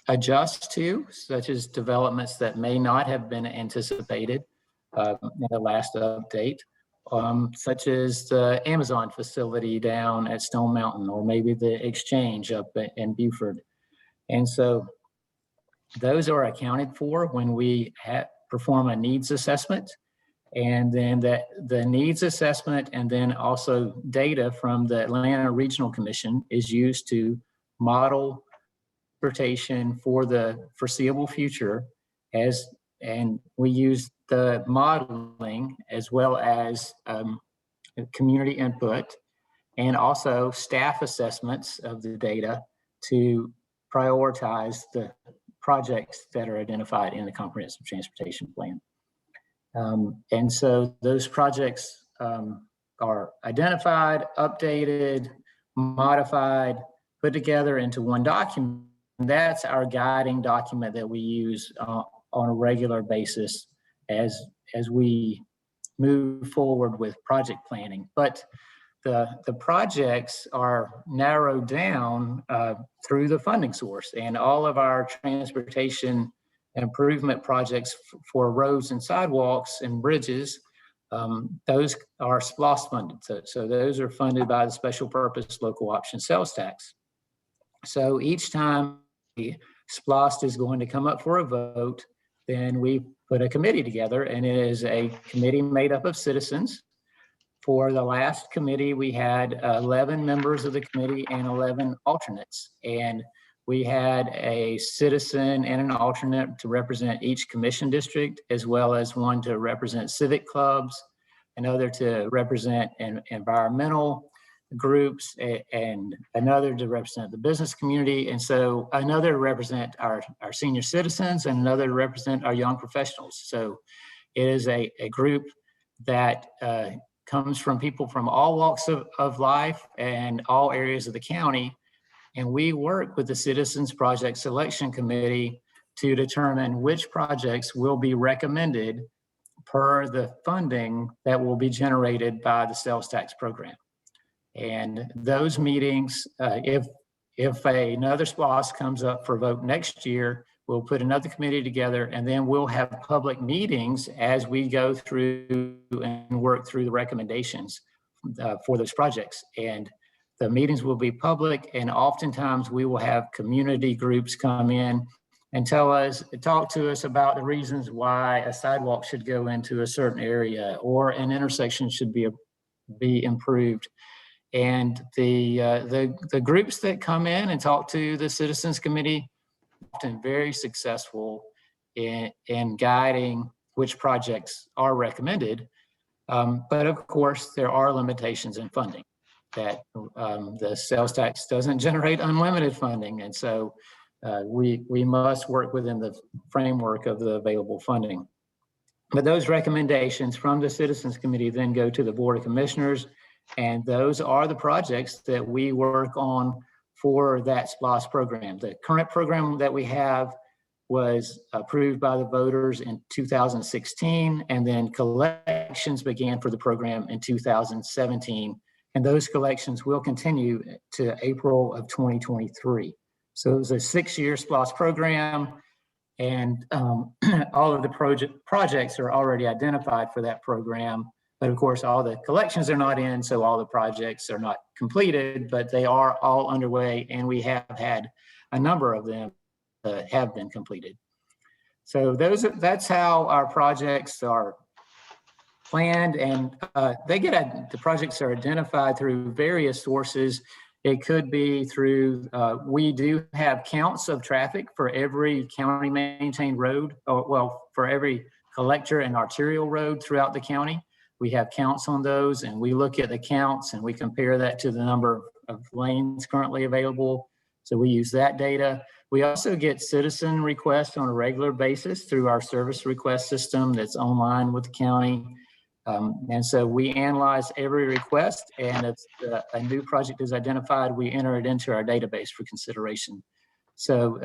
adjust to, such as developments that may not have been anticipated in the last update, such as the Amazon facility down at Stone Mountain, or maybe the exchange up in Beaufort. And so those are accounted for when we perform a needs assessment. And then the needs assessment and then also data from the Atlanta Regional Commission is used to model transportation for the foreseeable future, and we use the modeling as well as community input and also staff assessments of the data to prioritize the projects that are identified in the Comprehensive Transportation Plan. And so those projects are identified, updated, modified, put together into one document. And that's our guiding document that we use on a regular basis as we move forward with project planning. But the projects are narrowed down through the funding source, and all of our transportation improvement projects for roads and sidewalks and bridges, those are SPLOST funded. So those are funded by the Special Purpose Local Option Sales Tax. So each time SPLOST is going to come up for a vote, then we put a committee together, and it is a committee made up of citizens. For the last committee, we had 11 members of the committee and 11 alternates. And we had a citizen and an alternate to represent each commission district, as well as one to represent civic clubs, another to represent environmental groups, and another to represent the business community. And so another to represent our senior citizens, and another to represent our young professionals. So it is a group that comes from people from all walks of life and all areas of the county. And we work with the Citizens Project Selection Committee to determine which projects will be recommended per the funding that will be generated by the sales tax program. And those meetings, if another SPLOST comes up for vote next year, we'll put another committee together, and then we'll have public meetings as we go through and work through the recommendations for those projects. And the meetings will be public, and oftentimes we will have community groups come in and talk to us about the reasons why a sidewalk should go into a certain area or an intersection should be improved. And the groups that come in and talk to the Citizens Committee often very successful in guiding which projects are recommended. But of course, there are limitations in funding, that the sales tax doesn't generate unlimited funding. And so we must work within the framework of the available funding. But those recommendations from the Citizens Committee then go to the Board of Commissioners, and those are the projects that we work on for that SPLOST program. The current program that we have was approved by the voters in 2016, and then collections began for the program in 2017. And those collections will continue to April of 2023. So it was a 6-year SPLOST program, and all of the projects are already identified for that program. But of course, all the collections are not in, so all the projects are not completed, but they are all underway, and we have had a number of them have been completed. So that's how our projects are planned, and the projects are identified through various sources. It could be through, we do have counts of traffic for every county maintained road, or well, for every collector and arterial road throughout the county. We have counts on those, and we look at the counts and we compare that to the number of lanes currently available. So we use that data. We also get citizen requests on a regular basis through our service request system that's online with the county. And so we analyze every request, and if a new project is identified, we enter it into our database for consideration. So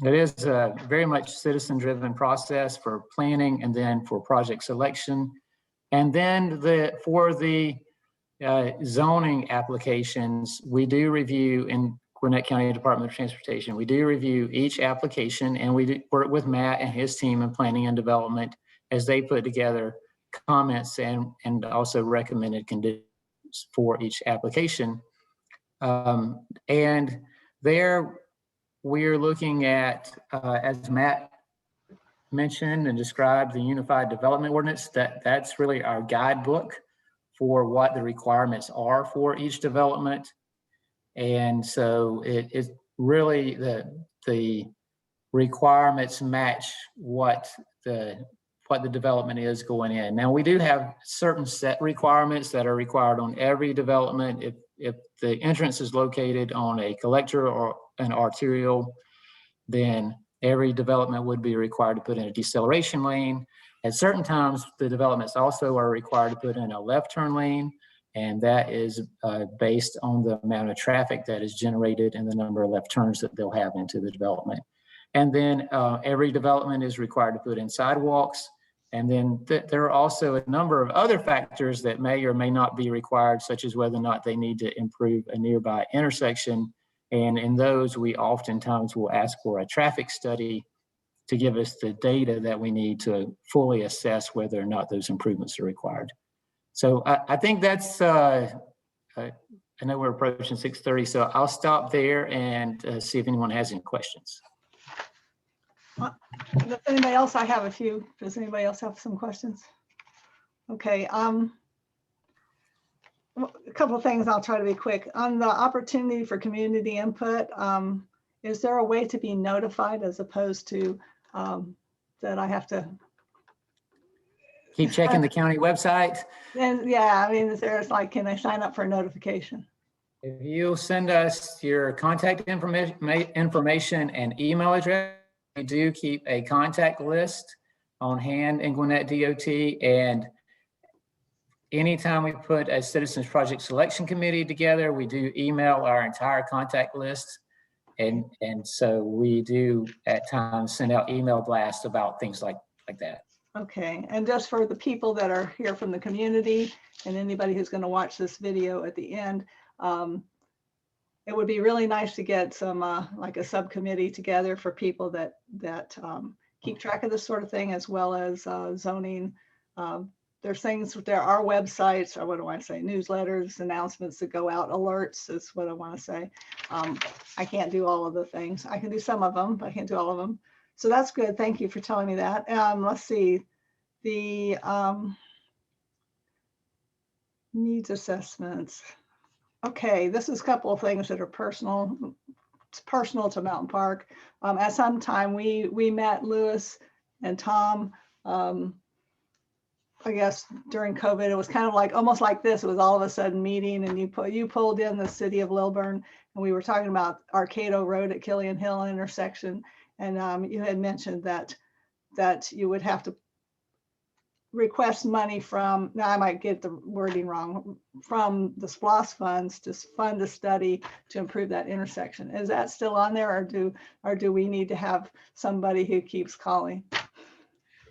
it is a very much citizen-driven process for planning and then for project selection. And then for the zoning applications, we do review in Gwinnett County Department of Transportation. We do review each application, and we do work with Matt and his team in planning and development as they put together comments and also recommended conditions for each application. And there we're looking at, as Matt mentioned and described, the Unified Development Ordinance. That's really our guidebook for what the requirements are for each development. And so it's really the requirements match what the development is going in. Now, we do have certain set requirements that are required on every development. If the entrance is located on a collector or an arterial, then every development would be required to put in a deceleration lane. At certain times, the developments also are required to put in a left turn lane, and that is based on the amount of traffic that is generated and the number of left turns that they'll have into the development. And then every development is required to put in sidewalks. And then there are also a number of other factors that may or may not be required, such as whether or not they need to improve a nearby intersection. And in those, we oftentimes will ask for a traffic study to give us the data that we need to fully assess whether or not those improvements are required. So I think that's, I know we're approaching 6:30, so I'll stop there and see if anyone has any questions. Does anybody else? I have a few. Does anybody else have some questions? Okay. A couple of things. I'll try to be quick. On the opportunity for community input, is there a way to be notified as opposed to that I have to keep checking the county website? And yeah, I mean, there's like, can I sign up for a notification? If you send us your contact information and email address, we do keep a contact list on hand in Gwinnett DOT, and anytime we put a Citizens Project Selection Committee together, we do email our entire contact list. And so we do at times send out email blasts about things like that. Okay, and just for the people that are here from the community and anybody who's going to watch this video at the end, it would be really nice to get some like a subcommittee together for people that keep track of this sort of thing, as well as zoning. There's things, there are websites, or what do I say, newsletters, announcements that go out, alerts is what I want to say. I can't do all of the things. I can do some of them, but I can't do all of them. So that's good. Thank you for telling me that. Let's see, the needs assessments. Okay, this is a couple of things that are personal. It's personal to Mountain Park. At some time, we met Lewis and Tom. I guess during COVID, it was kind of like almost like this. It was all of a sudden meeting, and you pulled in the city of Lilburn, and we were talking about Arcado Road at Killian Hill intersection, and you had mentioned that you would have to request money from, now I might get the wording wrong, from the SPLOST funds to fund a study to improve that intersection. Is that still on there, or do we need to have somebody who keeps calling?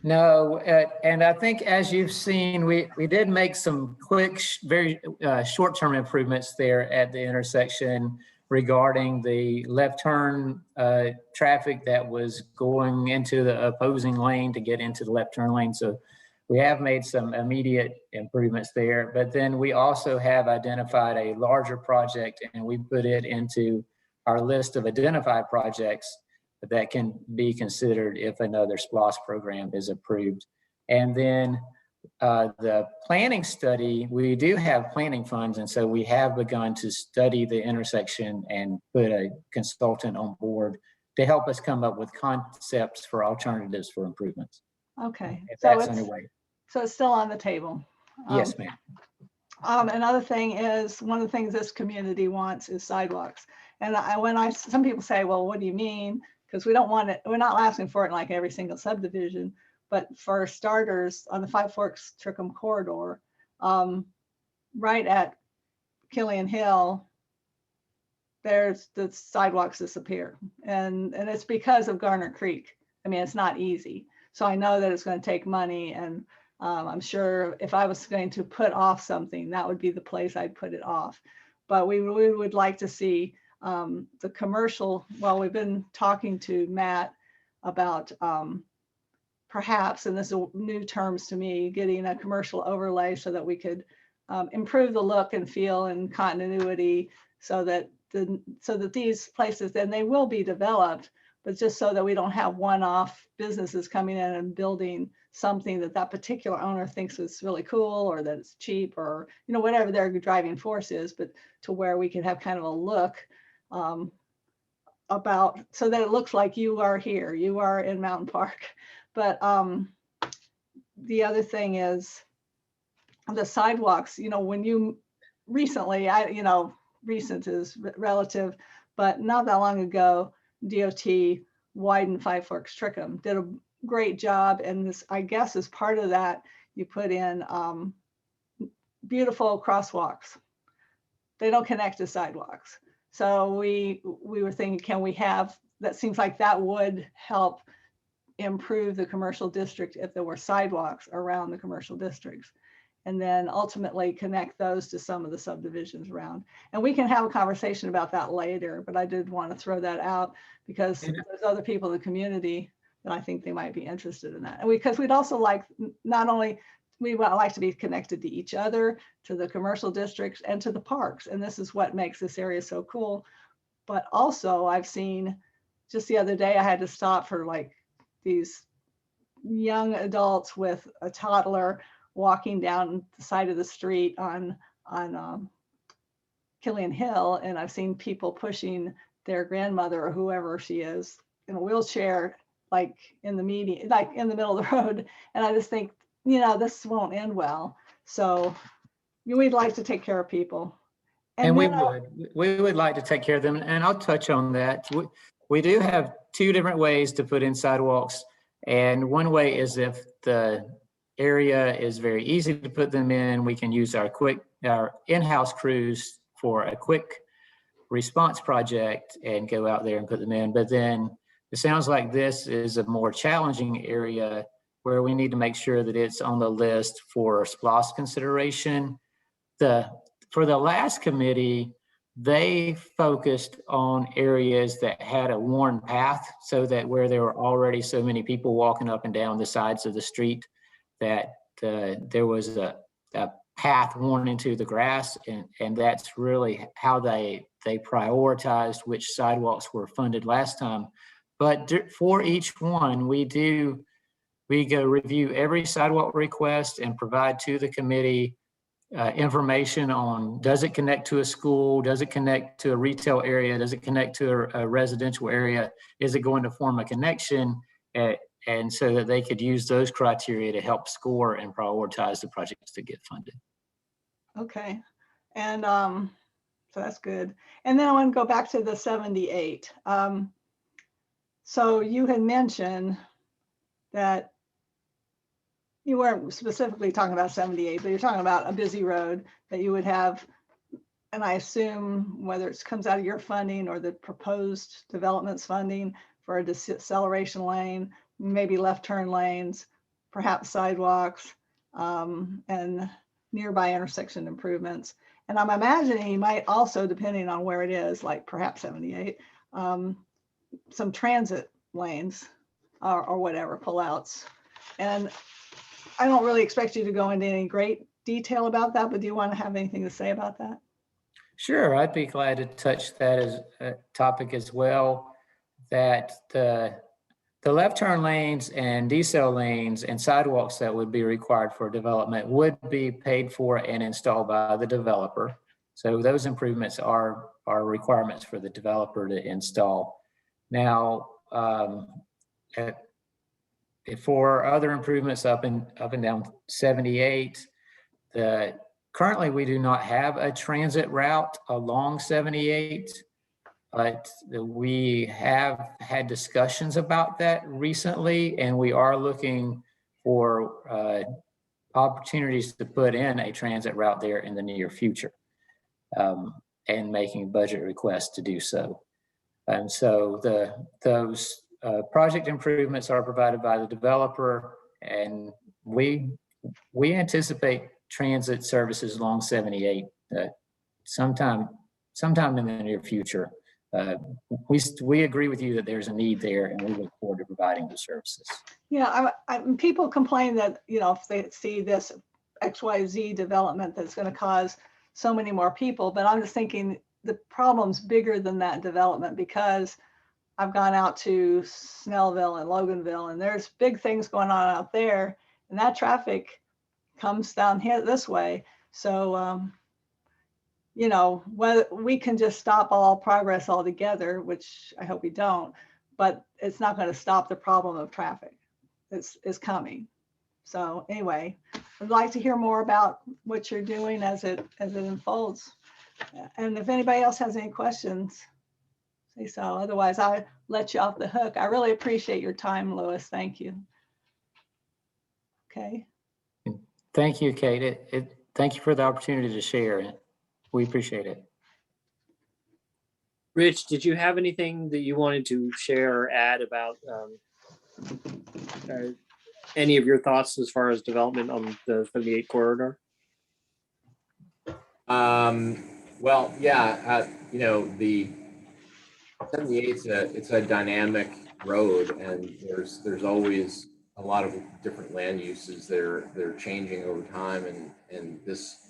No, and I think as you've seen, we did make some quick, very short-term improvements there at the intersection regarding the left turn traffic that was going into the opposing lane to get into the left turn lane. So we have made some immediate improvements there, but then we also have identified a larger project, and we put it into our list of identified projects that can be considered if another SPLOST program is approved. And then The planning study, we do have planning funds, and so we have begun to study the intersection and put a consultant on board to help us come up with concepts for alternatives for improvements. Okay, If so that's it's underway. still on the table. Yes, ma'am. Another thing is, one of the things this community wants is sidewalks. And some people say, well, what do you mean? Because we don't want it, we're not asking for it in like every single subdivision, but for starters, on the Five Forks Trickham corridor, right at Killian Hill, there's the sidewalks disappear. And it's because of Garner Creek. I mean, it's not easy. So I know that it's going to take money, and I'm sure if I was going to put off something, that would be the place I'd put it off. But we would like to see the commercial. Well, we've been talking to Matt about perhaps, and this is new terms to me, getting a commercial overlay so that we could improve the look and feel and continuity, so that these places, then they will be developed, but just so that we don't have one-off businesses coming in and building something that particular owner thinks is really cool, or that it's cheap, or whatever their driving force is, but to where we can have kind of a look about, so that it looks like you are here, you are in Mountain Park. But the other thing is the sidewalks. When you recently, recent is relative, but not that long ago, DOT widened Five Forks Trickham, did a great job. And this, I guess, is part of that. You put in beautiful crosswalks. They don't connect to sidewalks. So we were thinking, can we have, that seems like that would help improve the commercial district if there were sidewalks around the commercial districts, and then ultimately connect those to some of the subdivisions around. And we can have a conversation about that later, but I did want to throw that out because there's other people in the community that I think they might be interested in that. And because we'd also like, not only, we would like to be connected to each other, to the commercial districts, and to the parks. And this is what makes this area so cool. But also I've seen, just the other day, I had to stop for like these young adults with a toddler walking down the side of the street on Killian Hill, and I've seen people pushing their grandmother or whoever she is in a wheelchair, like in the median, like in the middle of the road. And I just think, this won't end well. So we'd like to take care of people. And we would like to take care of them. And I'll touch on that. We do have two different ways to put in sidewalks. And one way is if the area is very easy to put them in, we can use our in-house crews for a quick response project and go out there and put them in. But then it sounds like this is a more challenging area where we need to make sure that it's on the list for SPLOST consideration. For the last committee, they focused on areas that had a worn path, so that where there were already so many people walking up and down the sides of the street, that there was a path worn into the grass, and that's really how they prioritized which sidewalks were funded last time. But for each one, we go review every sidewalk request and provide to the committee information on, does it connect to a school? Does it connect to a retail area? Does it connect to a residential area? Is it going to form a connection? And so that they could use those criteria to help score and prioritize the projects that get funded. Okay. And so that's good. And then I want to go back to the 78. So you had mentioned that you weren't specifically talking about 78, but you're talking about a busy road that you would have, and I assume whether it comes out of your funding or the proposed developments funding for a deceleration lane, maybe left turn lanes, perhaps sidewalks, and nearby intersection improvements. And I'm imagining you might also, depending on where it is, like perhaps 78, some transit lanes or whatever, pullouts. And I don't really expect you to go into any great detail about that, but do you want to have anything to say about that? Sure, I'd be glad to touch that as a topic as well. That the the left turn lanes and decel lanes and sidewalks that would be required for development would be paid for and installed by the developer. So those improvements are requirements for the developer to install. Now, for other improvements up and down 78, currently we do not have a transit route along 78. But we have had discussions about that recently, and we are looking for opportunities to put in a transit route there in the near future, and making budget requests to do so. And so those project improvements are provided by the developer, and we anticipate transit services along 78 sometime in the near future. We agree with you that there's a need there, and we look forward to providing the services. Yeah, people complain that, if they see this XYZ development that's going to cause so many more people, but I'm just thinking the problem's bigger than that development, because I've gone out to Snellville and Loganville, and there's big things going on out there, and that traffic comes down here this way. So, whether we can just stop all progress altogether, which I hope we don't, but it's not going to stop the problem of traffic. It's coming. So anyway, I'd like to hear more about what you're doing as it unfolds. And if anybody else has any questions, say so. Otherwise, I'll let you off the hook. I really appreciate your time, Louis. Thank you. Okay. Thank you, Kate. Thank you for the opportunity to share. We appreciate it. Rich, did you have anything that you wanted to share or add about any of your thoughts as far as development on the 78 corridor? Well, yeah, the 78 it's a dynamic road, and there's always a lot of different land uses that are changing over time, and this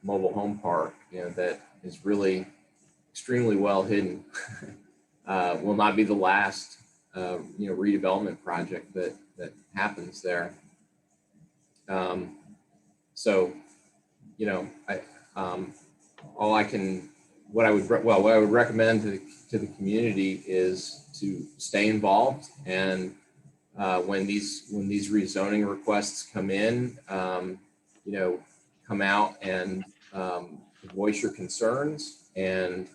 mobile home park, that is really extremely well hidden, will not be the last redevelopment project that happens there. So, what I would recommend to the community is to stay involved, and when these rezoning requests come in, come out and voice your concerns and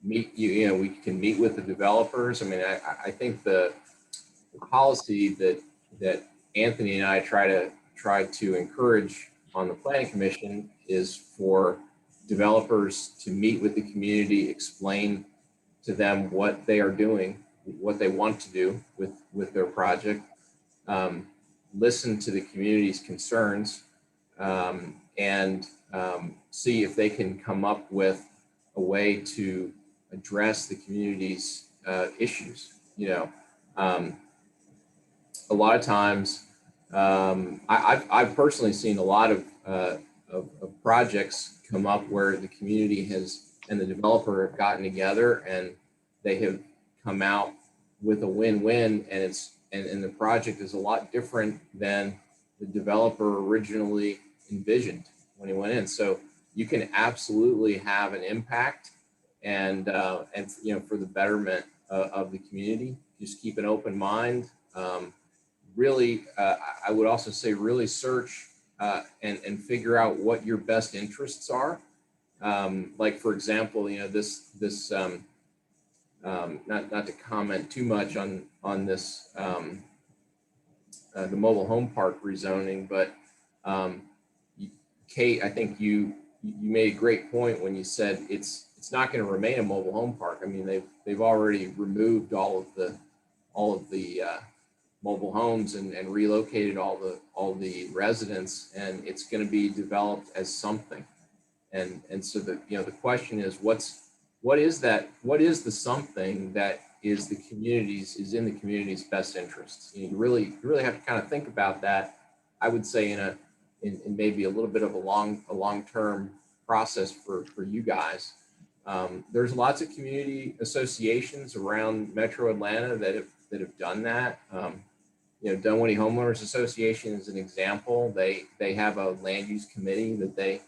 meet you. We can meet with the developers. I mean, I think the policy that Anthony and I try to encourage on the Planning Commission is for developers to meet with the community, explain to them what they are doing, what they want to do with their project, listen to the community's concerns, and see if they can come up with a way to address the community's issues. A lot of times, I've personally seen a lot of projects come up where the community and the developer have gotten together, and they have come out with a win-win, and the project is a lot different than the developer originally envisioned when he went in. So you can absolutely have an impact, and for the betterment of the community. Just keep an open mind. Really, I would also say really search and figure out what your best interests are. Like, for example, this not to comment too much on this the mobile home park rezoning, but Kate, I think you made a great point when you said it's not going to remain a mobile home park. I mean, they've already removed all of the mobile homes and relocated all the residents, and it's going to be developed as something. And so the question is, what is the something that is in the community's best interests? You really have to kind of think about that. I would say in maybe a little bit of a long-term process for you guys. There's lots of community associations around Metro Atlanta that have done that. You know, Dunwoody Homeowners Association is an example. They have a land use committee that they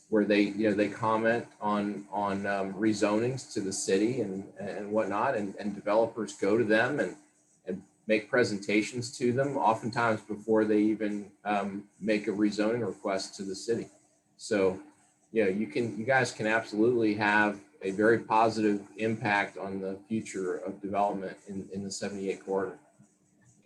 where they comment on rezonings to the city and whatnot, and developers go to them and make presentations to them, oftentimes before they even make a rezoning request to the city. So, you know, you guys can absolutely have a very positive impact on the future of development in the 78 corridor.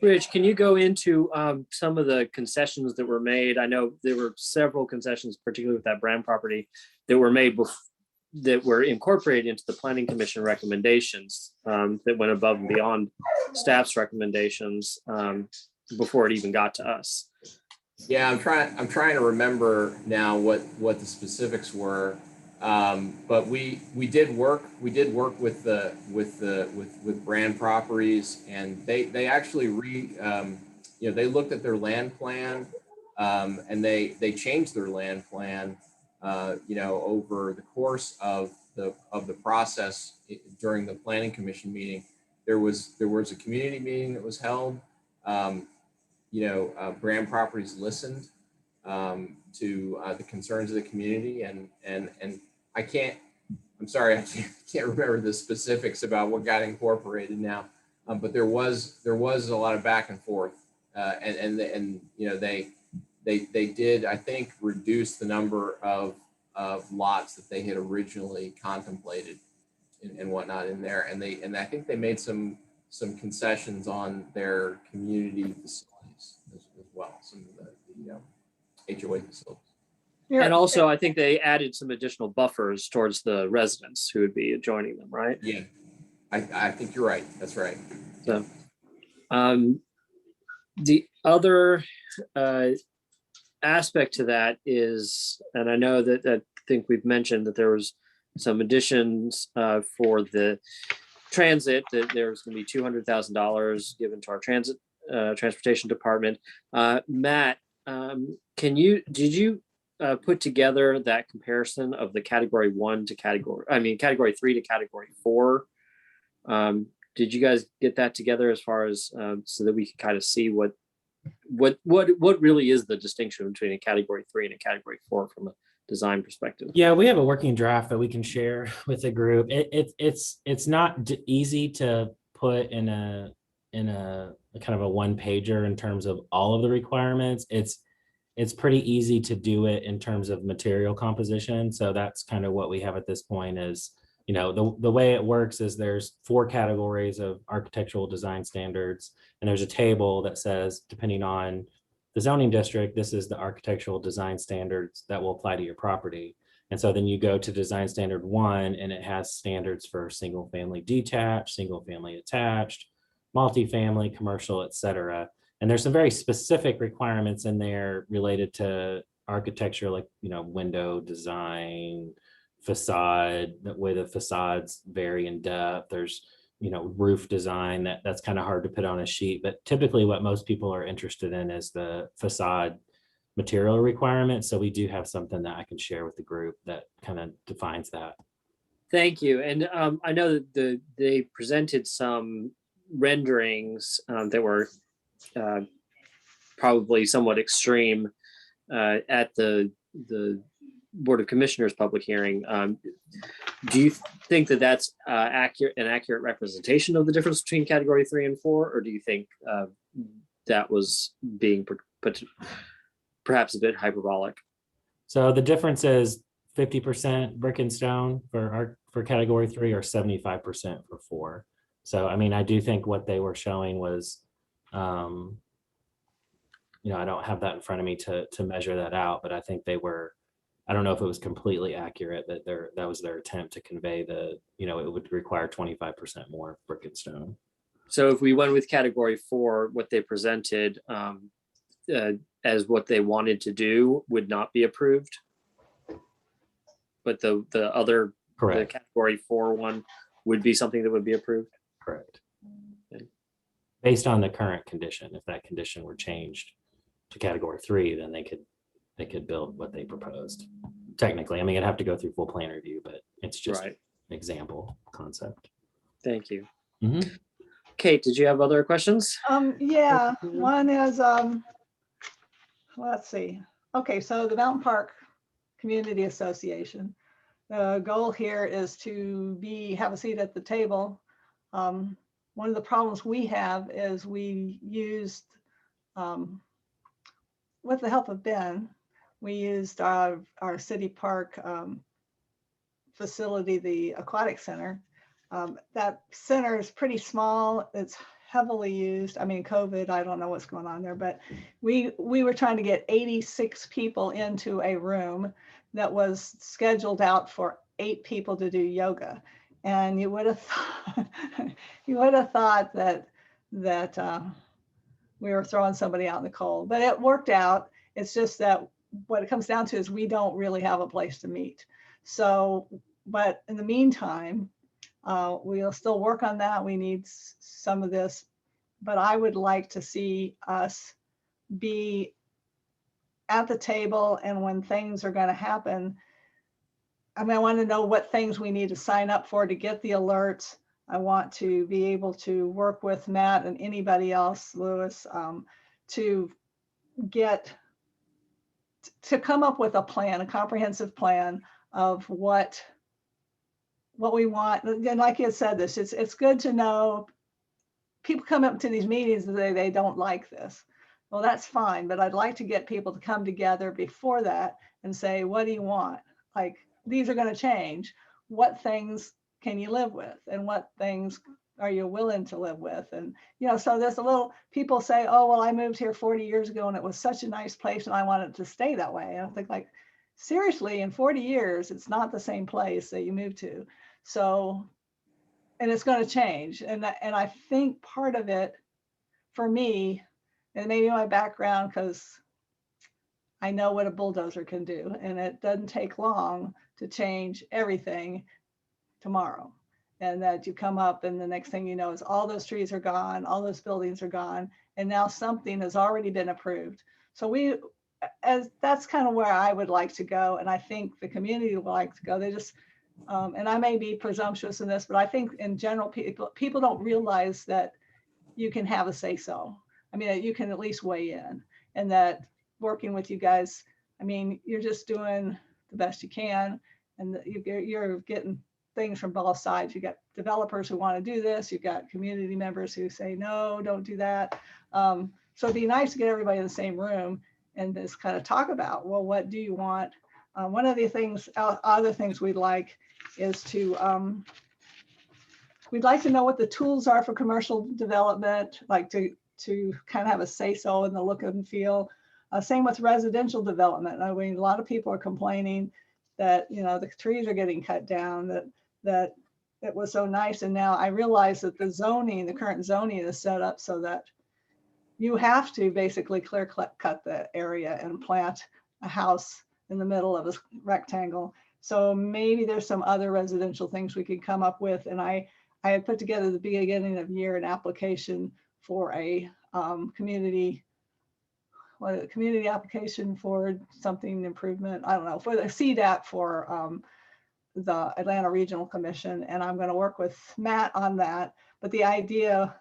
Rich, can you go into some of the concessions that were made? I know there were several concessions, particularly with that Brand property, that were made that were incorporated into the Planning Commission recommendations that went above and beyond staff's recommendations before it even got to us. Yeah, I'm trying to remember now what the specifics were, but we did work with Brand Properties, and they actually they looked at their land plan, and they changed their land plan, over the course of the process during the Planning Commission meeting. There was a community meeting that was held. Brand Properties listened to the concerns of the community, and I'm sorry, I can't remember the specifics about what got incorporated now, but there was a lot of back and forth, and they did, I think, reduce the number of lots that they had originally contemplated and whatnot in there, and I think they made some concessions on their community facilities as well, some of the HOA facilities. And also, I think they added some additional buffers towards the residents who would be adjoining them, right? Yeah, I think you're right. That's right. So, the other aspect to that is, and I know that I think we've mentioned that there was some additions for the transit, that there's going to be $200,000 given to our transportation department. Matt, did you put together that comparison of the category 3 to category 4? Did you guys get that together as far as so that we can kind of see what really is the distinction between a category 3 and a category 4 from a design perspective? Yeah, we have a working draft that we can share with the group. It's not easy to put in a kind of a one pager in terms of all of the requirements. It's pretty easy to do it in terms of material composition. So that's kind of what we have at this point is, the way it works is there's 4 categories of architectural design standards, and there's a table that says, depending on the zoning district, this is the architectural design standards that will apply to your property. And so then you go to design standard 1, and it has standards for single family detached, single family attached, multifamily, commercial, et cetera. And there's some very specific requirements in there related to architecture, like, window design, facade, the way the facades vary in depth. There's, roof design that's kind of hard to put on a sheet, but typically what most people are interested in is the facade material requirement. So we do have something that I can share with the group that kind of defines that. Thank you. And I know that they presented some renderings that were probably somewhat extreme at the Board of Commissioners public hearing. Do you think that that's an accurate representation of the difference between category 3 and 4, or do you think that was being perhaps a bit hyperbolic? So the difference is 50% brick and stone for category 3, or 75% for 4. So I do think what they were showing was, I don't have that in front of me to measure that out, but I think they were. I don't know if it was completely accurate that was their attempt to convey it would require 25% more brick and stone. So if we went with category 4, what they presented as what they wanted to do would not be approved, but the other, correct, the category 4 one would be something that would be approved. Correct. Okay. Based on the current condition, if that condition were changed to category 3, then they could build what they proposed. Technically, it'd have to go through full plan review, but it's just right. an example concept. Thank you. Mhm. Kate, did you have other questions? Yeah, one is, let's see. Okay, so the Mountain Park Community Association. The goal here is to have a seat at the table. One of the problems we have is we used, with the help of Ben, we used our city park facility, the aquatic center. That center is pretty small. It's heavily used. I mean, COVID, I don't know what's going on there, but we were trying to get 86 people into a room that was scheduled out for 8 people to do yoga. And you would have thought, you would have thought that we were throwing somebody out in the cold, but it worked out. It's just that what it comes down to is we don't really have a place to meet. So, but in the meantime, we'll still work on that. We need some of this, but I would like to see us be at the table, and when things are going to happen, I mean, I want to know what things we need to sign up for to get the alerts. I want to be able to work with Matt and anybody else, Lewis, to come up with a plan, a comprehensive plan of what we want. And like you said, it's good to know. People come up to these meetings and they don't like this. Well, that's fine, but I'd like to get people to come together before that and say, what do you want? Like, these are going to change. What things can you live with, and what things are you willing to live with? And, so there's a little, people say, oh, well, I moved here 40 years ago and it was such a nice place and I want it to stay that way. And I think, like, seriously, in 40 years, it's not the same place that you moved to. So, and it's going to change. And I think part of it for me, and maybe my background, because I know what a bulldozer can do, and it doesn't take long to change everything tomorrow. And that you come up and the next thing you know is all those trees are gone, all those buildings are gone, and now something has already been approved. So that's kind of where I would like to go, and I think the community would like to go. They just, and I may be presumptuous in this, but I think in general, people don't realize that you can have a say-so. I mean, you can at least weigh in, and that working with you guys, I mean, you're just doing the best you can, and you're getting things from both sides. You got developers who want to do this. You've got community members who say, no, don't do that. So it'd be nice to get everybody in the same room and just kind of talk about, well, what do you want? One of the things, other things we'd like is to, we'd like to know what the tools are for commercial development, like to kind of have a say-so in the look and feel. Same with residential development. I mean, a lot of people are complaining that, the trees are getting cut down, that it was so nice. And now I realize that the current zoning is set up so that you have to basically clear cut the area and plant a house in the middle of a rectangle. So maybe there's some other residential things we could come up with. And I had put together at the beginning of the year an application for a community application for something improvement. I don't know, for the CDAP for the Atlanta Regional Commission. And I'm going to work with Matt on that. But the idea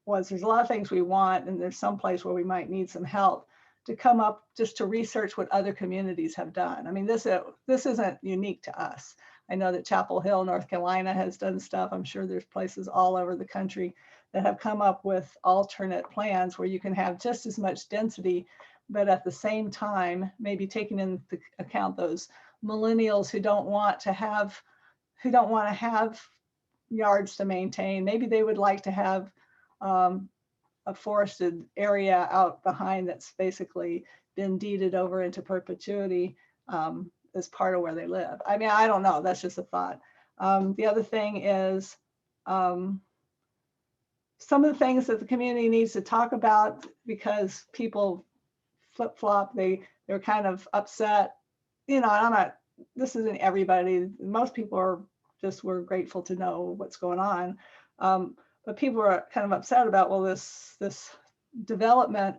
was there's a lot of things we want, and there's some place where we might need some help to come up just to research what other communities have done. I mean, this isn't unique to us. I know that Chapel Hill, North Carolina has done stuff. I'm sure there's places all over the country that have come up with alternate plans where you can have just as much density, but at the same time, maybe taking into account those millennials who don't want to have yards to maintain. Maybe they would like to have a forested area out behind that's basically been deeded over into perpetuity as part of where they live. I mean, I don't know. That's just a thought. The other thing is some of the things that the community needs to talk about, because people flip-flop, they're kind of upset. I'm not, this isn't everybody. Most people we're grateful to know what's going on. But people are kind of upset about, well, this development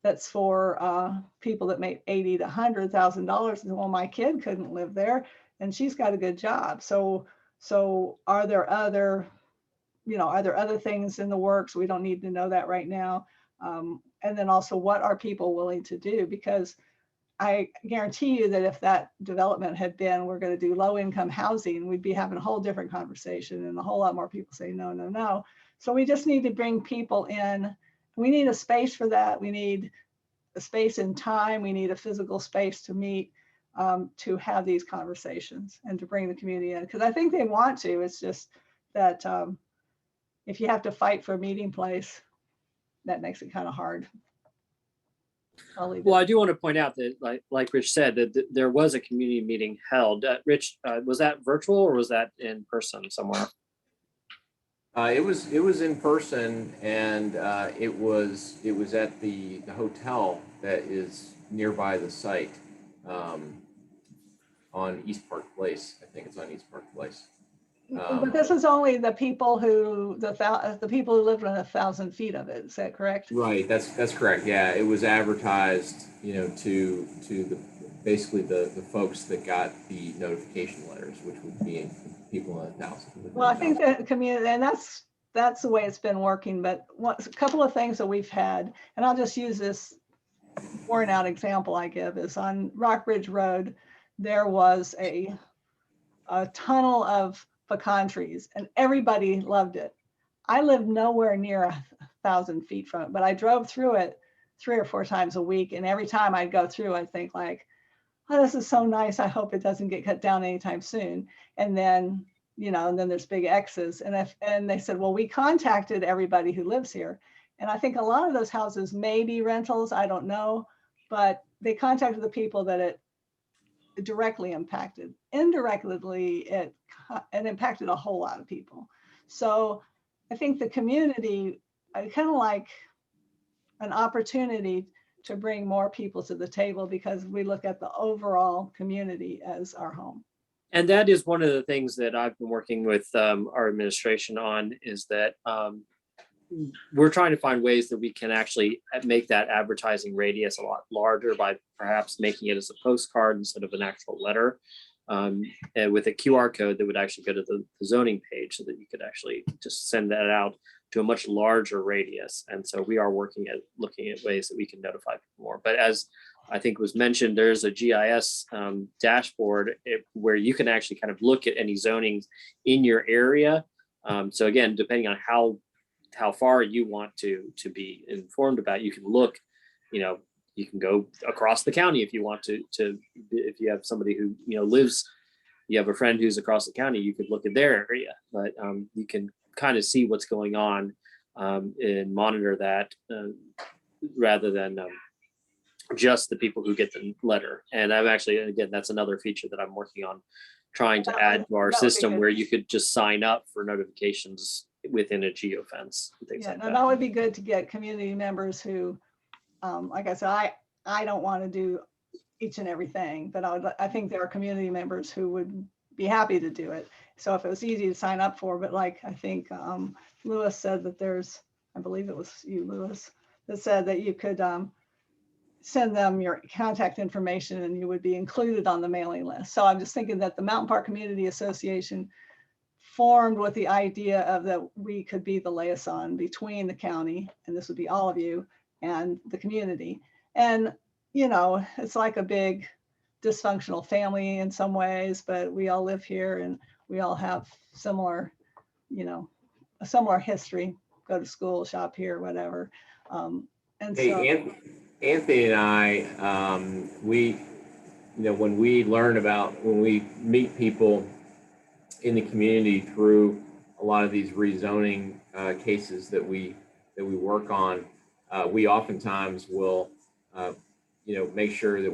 that's for people that make $80,000 to $100,000. Well, my kid couldn't live there, and she's got a good job. So are there other are there other things in the works? We don't need to know that right now. And then also, what are people willing to do? Because I guarantee you that if that development had been, we're going to do low income housing, we'd be having a whole different conversation and a whole lot more people say, no, no, no. So we just need to bring people in. We need a space for that. We need a space in time. We need a physical space to meet, to have these conversations and to bring the community in. Because I think they want to. It's just that if you have to fight for a meeting place, that makes it kind of hard. Well, I do want to point out that, like Rich said, that there was a community meeting held. Rich, was that virtual or was that in person somewhere? It was in person, and it was at the hotel that is nearby the site, on East Park Place. I think it's on East Park Place. But this is only the people who the people who live within 1,000 feet of it. Is that correct? Right. That's correct. Yeah, it was advertised, to basically the folks that got the notification letters, which would be people in 1,000. Well, I think that community, and that's the way it's been working. But a couple of things that we've had, and I'll just use this worn out example I give, is on Rockbridge Road, there was a tunnel of pecan trees and everybody loved it. I live nowhere near 1,000 feet from it, but I drove through it 3 or 4 times a week. And every time I'd go through, I'd think like, oh, this is so nice. I hope it doesn't get cut down anytime soon. And then, and then there's big X's. And they said, well, we contacted everybody who lives here. And I think a lot of those houses may be rentals. I don't know, but they contacted the people that it directly impacted. Indirectly, it impacted a whole lot of people. So I think the community, I kind of like an opportunity to bring more people to the table, because we look at the overall community as our home. And that is one of the things that I've been working with our administration on, is that we're trying to find ways that we can actually make that advertising radius a lot larger by perhaps making it as a postcard instead of an actual letter, and with a QR code that would actually go to the zoning page, so that you could actually just send that out to a much larger radius. And so we are looking at ways that we can notify people more. But as I think was mentioned, there's a GIS dashboard where you can actually kind of look at any zonings in your area. So again, depending on how far you want to be informed about, you can look, you can go across the county if you want to if you have somebody who, lives, you have a friend who's across the county, you could look at their area, but you can kind of see what's going on and monitor that rather than just the people who get the letter. And I'm actually, again, that's another feature that I'm working on trying to add to our system, where you could just sign up for notifications within a geofence and things like that. That would be good to get community members who, like I said, I don't want to do each and everything, but I think there are community members who would be happy to do it. So if it was easy to sign up for, but like I think Lewis said that I believe it was you, Lewis, that said that you could send them your contact information and you would be included on the mailing list. So I'm just thinking that the Mountain Park Community Association formed with the idea of that we could be the liaison between the county, and this would be all of you, and the community. And, it's like a big dysfunctional family in some ways, but we all live here and we all have similar, a similar history, go to school, shop here, whatever. Hey, Anthony and I, we, when we meet people in the community through a lot of these rezoning cases that we work on, we oftentimes will, make sure that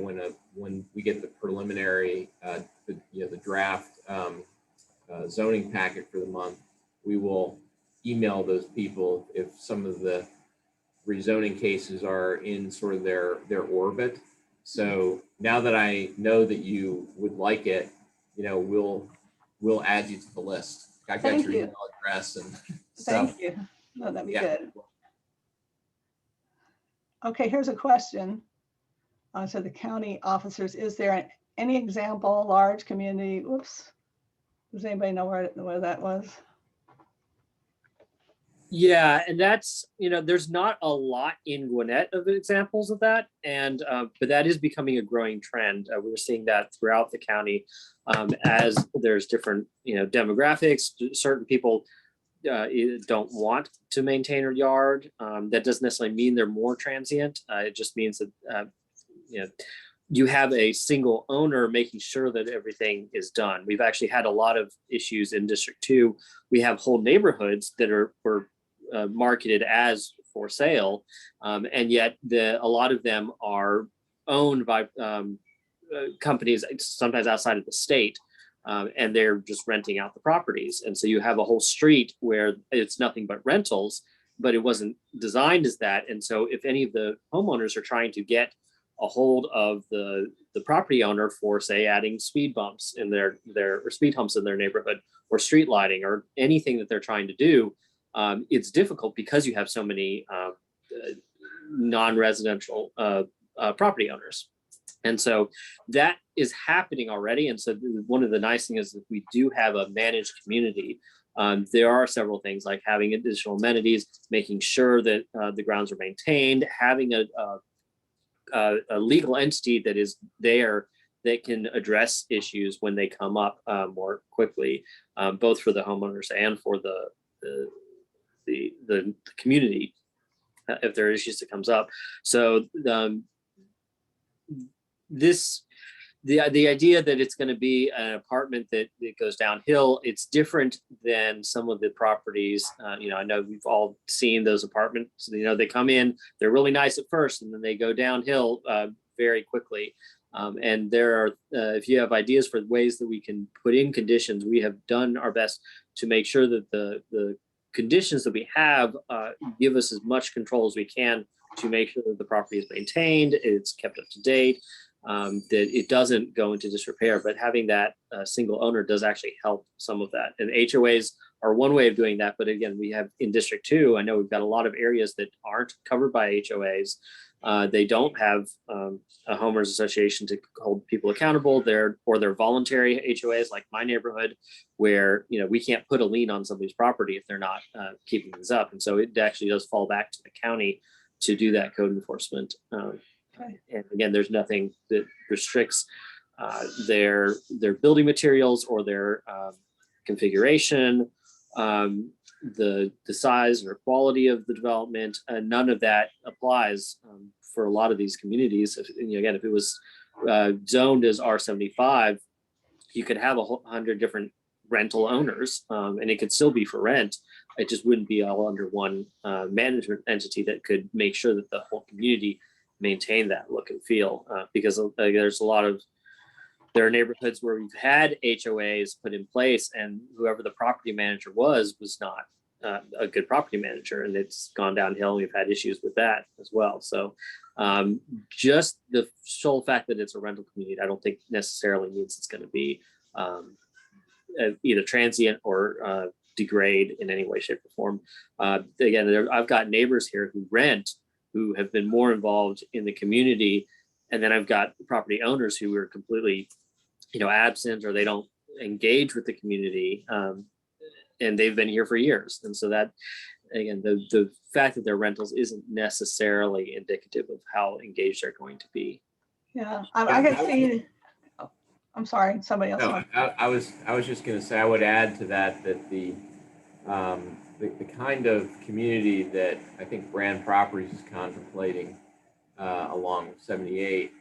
when we get the preliminary, the draft zoning packet for the month, we will email those people if some of the rezoning cases are in sort of their orbit. So now that I know that you would like it, we'll add you to the list. I got your email address and stuff. Thank you. No, that'd be good. Okay, here's a question. To the county officers, is there any example, large community, does anybody know where that was? Yeah, and that's, there's not a lot in Gwinnett of examples of that, and but that is becoming a growing trend. We're seeing that throughout the county as there's different, demographics. Certain people don't want to maintain a yard. That doesn't necessarily mean they're more transient. It just means that you have a single owner making sure that everything is done. We've actually had a lot of issues in District 2. We have whole neighborhoods that were marketed as for sale, and yet a lot of them are owned by companies sometimes outside of the state, and they're just renting out the properties. And so you have a whole street where it's nothing but rentals, but it wasn't designed as that. And so if any of the homeowners are trying to get a hold of the property owner for, say, adding speed bumps in their or speed humps in their neighborhood, or street lighting, or anything that they're trying to do, it's difficult because you have so many non-residential property owners. And so that is happening already. And so one of the nice things is that we do have a managed community. There are several things like having additional amenities, making sure that the grounds are maintained, having a legal entity that is there that can address issues when they come up more quickly, both for the homeowners and for the community if there are issues that comes up. So the idea that it's going to be an apartment that goes downhill, it's different than some of the properties. I know we've all seen those apartments. They come in, they're really nice at first, and then they go downhill very quickly. And there are, if you have ideas for ways that we can put in conditions, we have done our best to make sure that the conditions that we have give us as much control as we can to make sure that the property is maintained, it's kept up to date, that it doesn't go into disrepair. But having that single owner does actually help some of that. And HOAs are one way of doing that. But again, we have in District 2, I know we've got a lot of areas that aren't covered by HOAs. They don't have a homeowners association to hold people accountable. They're voluntary HOAs, like my neighborhood, where we can't put a lien on somebody's property if they're not keeping things up. And so it actually does fall back to the county to do that code enforcement. Okay. And again, there's nothing that restricts their building materials or their configuration, the size or quality of the development. None of that applies for a lot of these communities. Again, if it was zoned as R75, you could have 100 different rental owners, and it could still be for rent. It just wouldn't be all under one management entity that could make sure that the whole community maintain that look and feel, because there's there are neighborhoods where we've had HOAs put in place, and whoever the property manager was not a good property manager, and it's gone downhill. We've had issues with that as well. So just the sole fact that it's a rental community, I don't think necessarily means it's going to be either transient or degrade in any way, shape, or form. Again, I've got neighbors here who rent, who have been more involved in the community, and then I've got property owners who are completely, absent, or they don't engage with the community, and they've been here for years. And so that, again, the fact that they're rentals isn't necessarily indicative of how engaged they're going to be. Yeah, I can see. Oh, I'm sorry, somebody else. No, I was just going to say, I would add to that the kind of community that I think Brand Properties is contemplating along 78,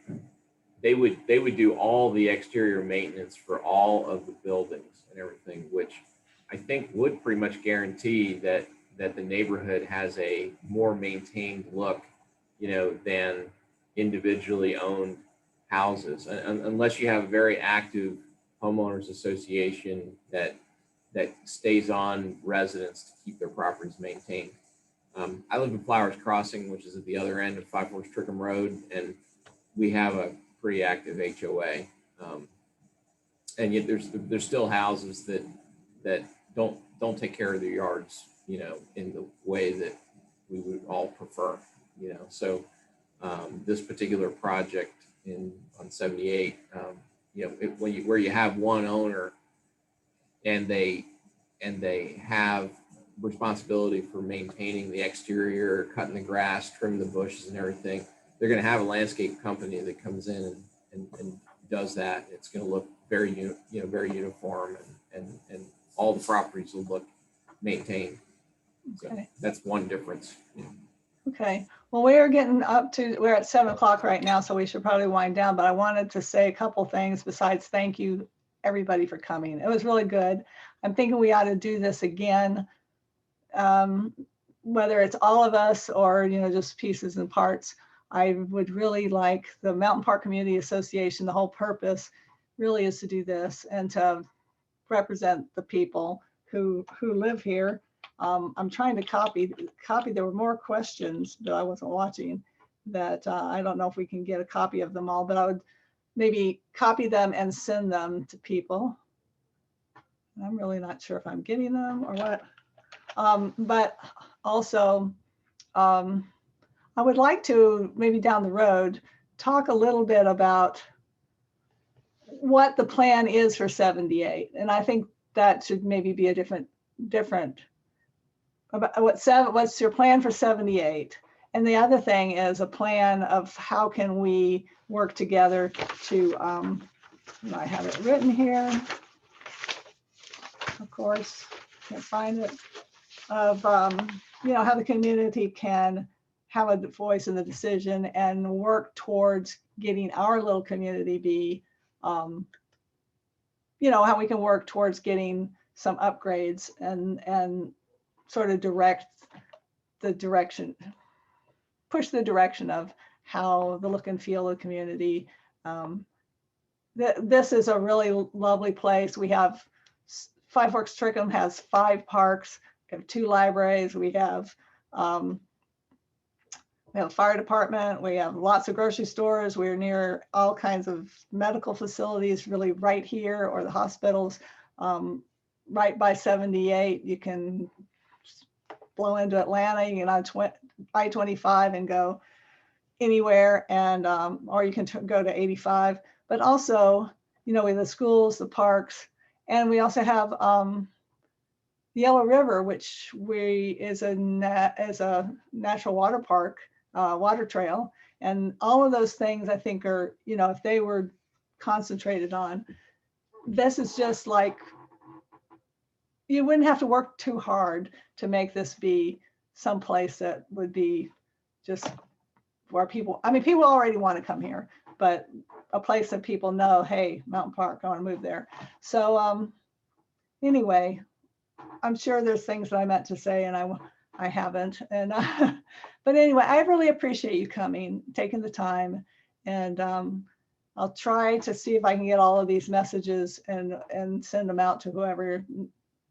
they would do all the exterior maintenance for all of the buildings and everything, which I think would pretty much guarantee that the neighborhood has a more maintained look, than individually owned houses, unless you have a very active homeowners association that stays on residents to keep their properties maintained. I live in Flowers Crossing, which is at the other end of 5 Forks Trickham Road, and we have a pretty active HOA. And yet there's still houses that don't take care of their yards, in the way that we would all prefer, So this particular project on 78, where you have one owner and they have responsibility for maintaining the exterior, cutting the grass, trimming the bushes and everything. They're going to have a landscape company that comes in and does that. It's going to look very, very uniform, and all the properties will look maintained. So Okay. that's one difference. Okay. Well, we're at 7 o'clock right now, so we should probably wind down, but I wanted to say a couple things besides thank you everybody for coming. It was really good. I'm thinking we ought to do this again, whether it's all of us or, just pieces and parts. I would really like the Mountain Park Community Association, the whole purpose really is to do this and to represent the people who live here. I'm trying to copy. There were more questions that I wasn't watching that I don't know if we can get a copy of them all, but I would maybe copy them and send them to people. I'm really not sure if I'm getting them or what. But also, I would like to maybe down the road talk a little bit about what the plan is for 78. And I think that should maybe be a different about what's your plan for 78. And the other thing is a plan of how can we work together to, I have it written here, of course, can't find it, of, how the community can have a voice in the decision and work towards getting our little community be, how we can work towards getting some upgrades and sort of push the direction of how the look and feel of the community. This is a really lovely place. We have Five Forks Trickham has 5 parks, we have 2 libraries, we have a fire department, we have lots of grocery stores, we're near all kinds of medical facilities, really right here, or the hospitals, right by 78. You can blow into Atlanta, you can on I-25 and go anywhere, and or you can go to 85. But also, we have the schools, the parks, and we also have the Yellow River, which is a natural water park, water trail, and all of those things I think are, if they were concentrated on, this is just like, you wouldn't have to work too hard to make this be someplace that would be just where people already want to come here, but a place that people know, hey, Mountain Park, I want to move there. So anyway, I'm sure there's things that I meant to say and I haven't. And but anyway, I really appreciate you coming, taking the time, and I'll try to see if I can get all of these messages and send them out to whoever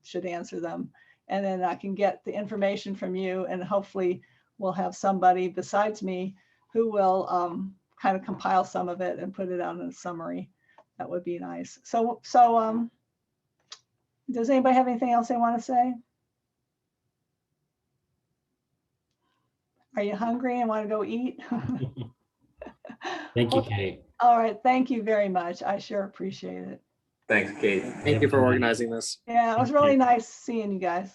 should answer them. And then I can get the information from you, and hopefully we'll have somebody besides me who will kind of compile some of it and put it out in a summary. That would be nice. So does anybody have anything else they want to say? Are you hungry and want to go eat? Thank you, Kate. All right. Thank you very much. I sure appreciate it. Thanks, Kate. Thank you for organizing this. Yeah, it was really nice seeing you guys.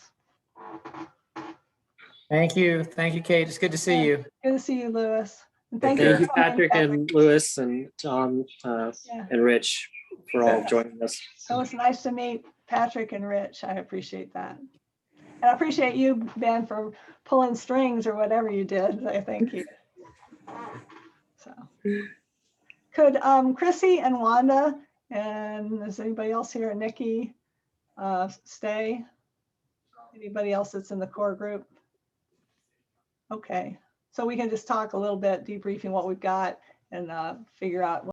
Thank you. Thank you, Kate. It's good to see you. Good to see you, Lewis. And Take thank care. Thank you, for coming, Patrick and Lewis and John and Rich for all joining us. It was nice to meet Patrick and Rich. I appreciate that. And I appreciate you, Ben, for pulling strings or whatever you did. I thank you. So could Chrissy and Wanda, and is anybody else here, Nikki, stay? Anybody else that's in the core group? Okay, so we can just talk a little bit, debriefing what we've got and figure out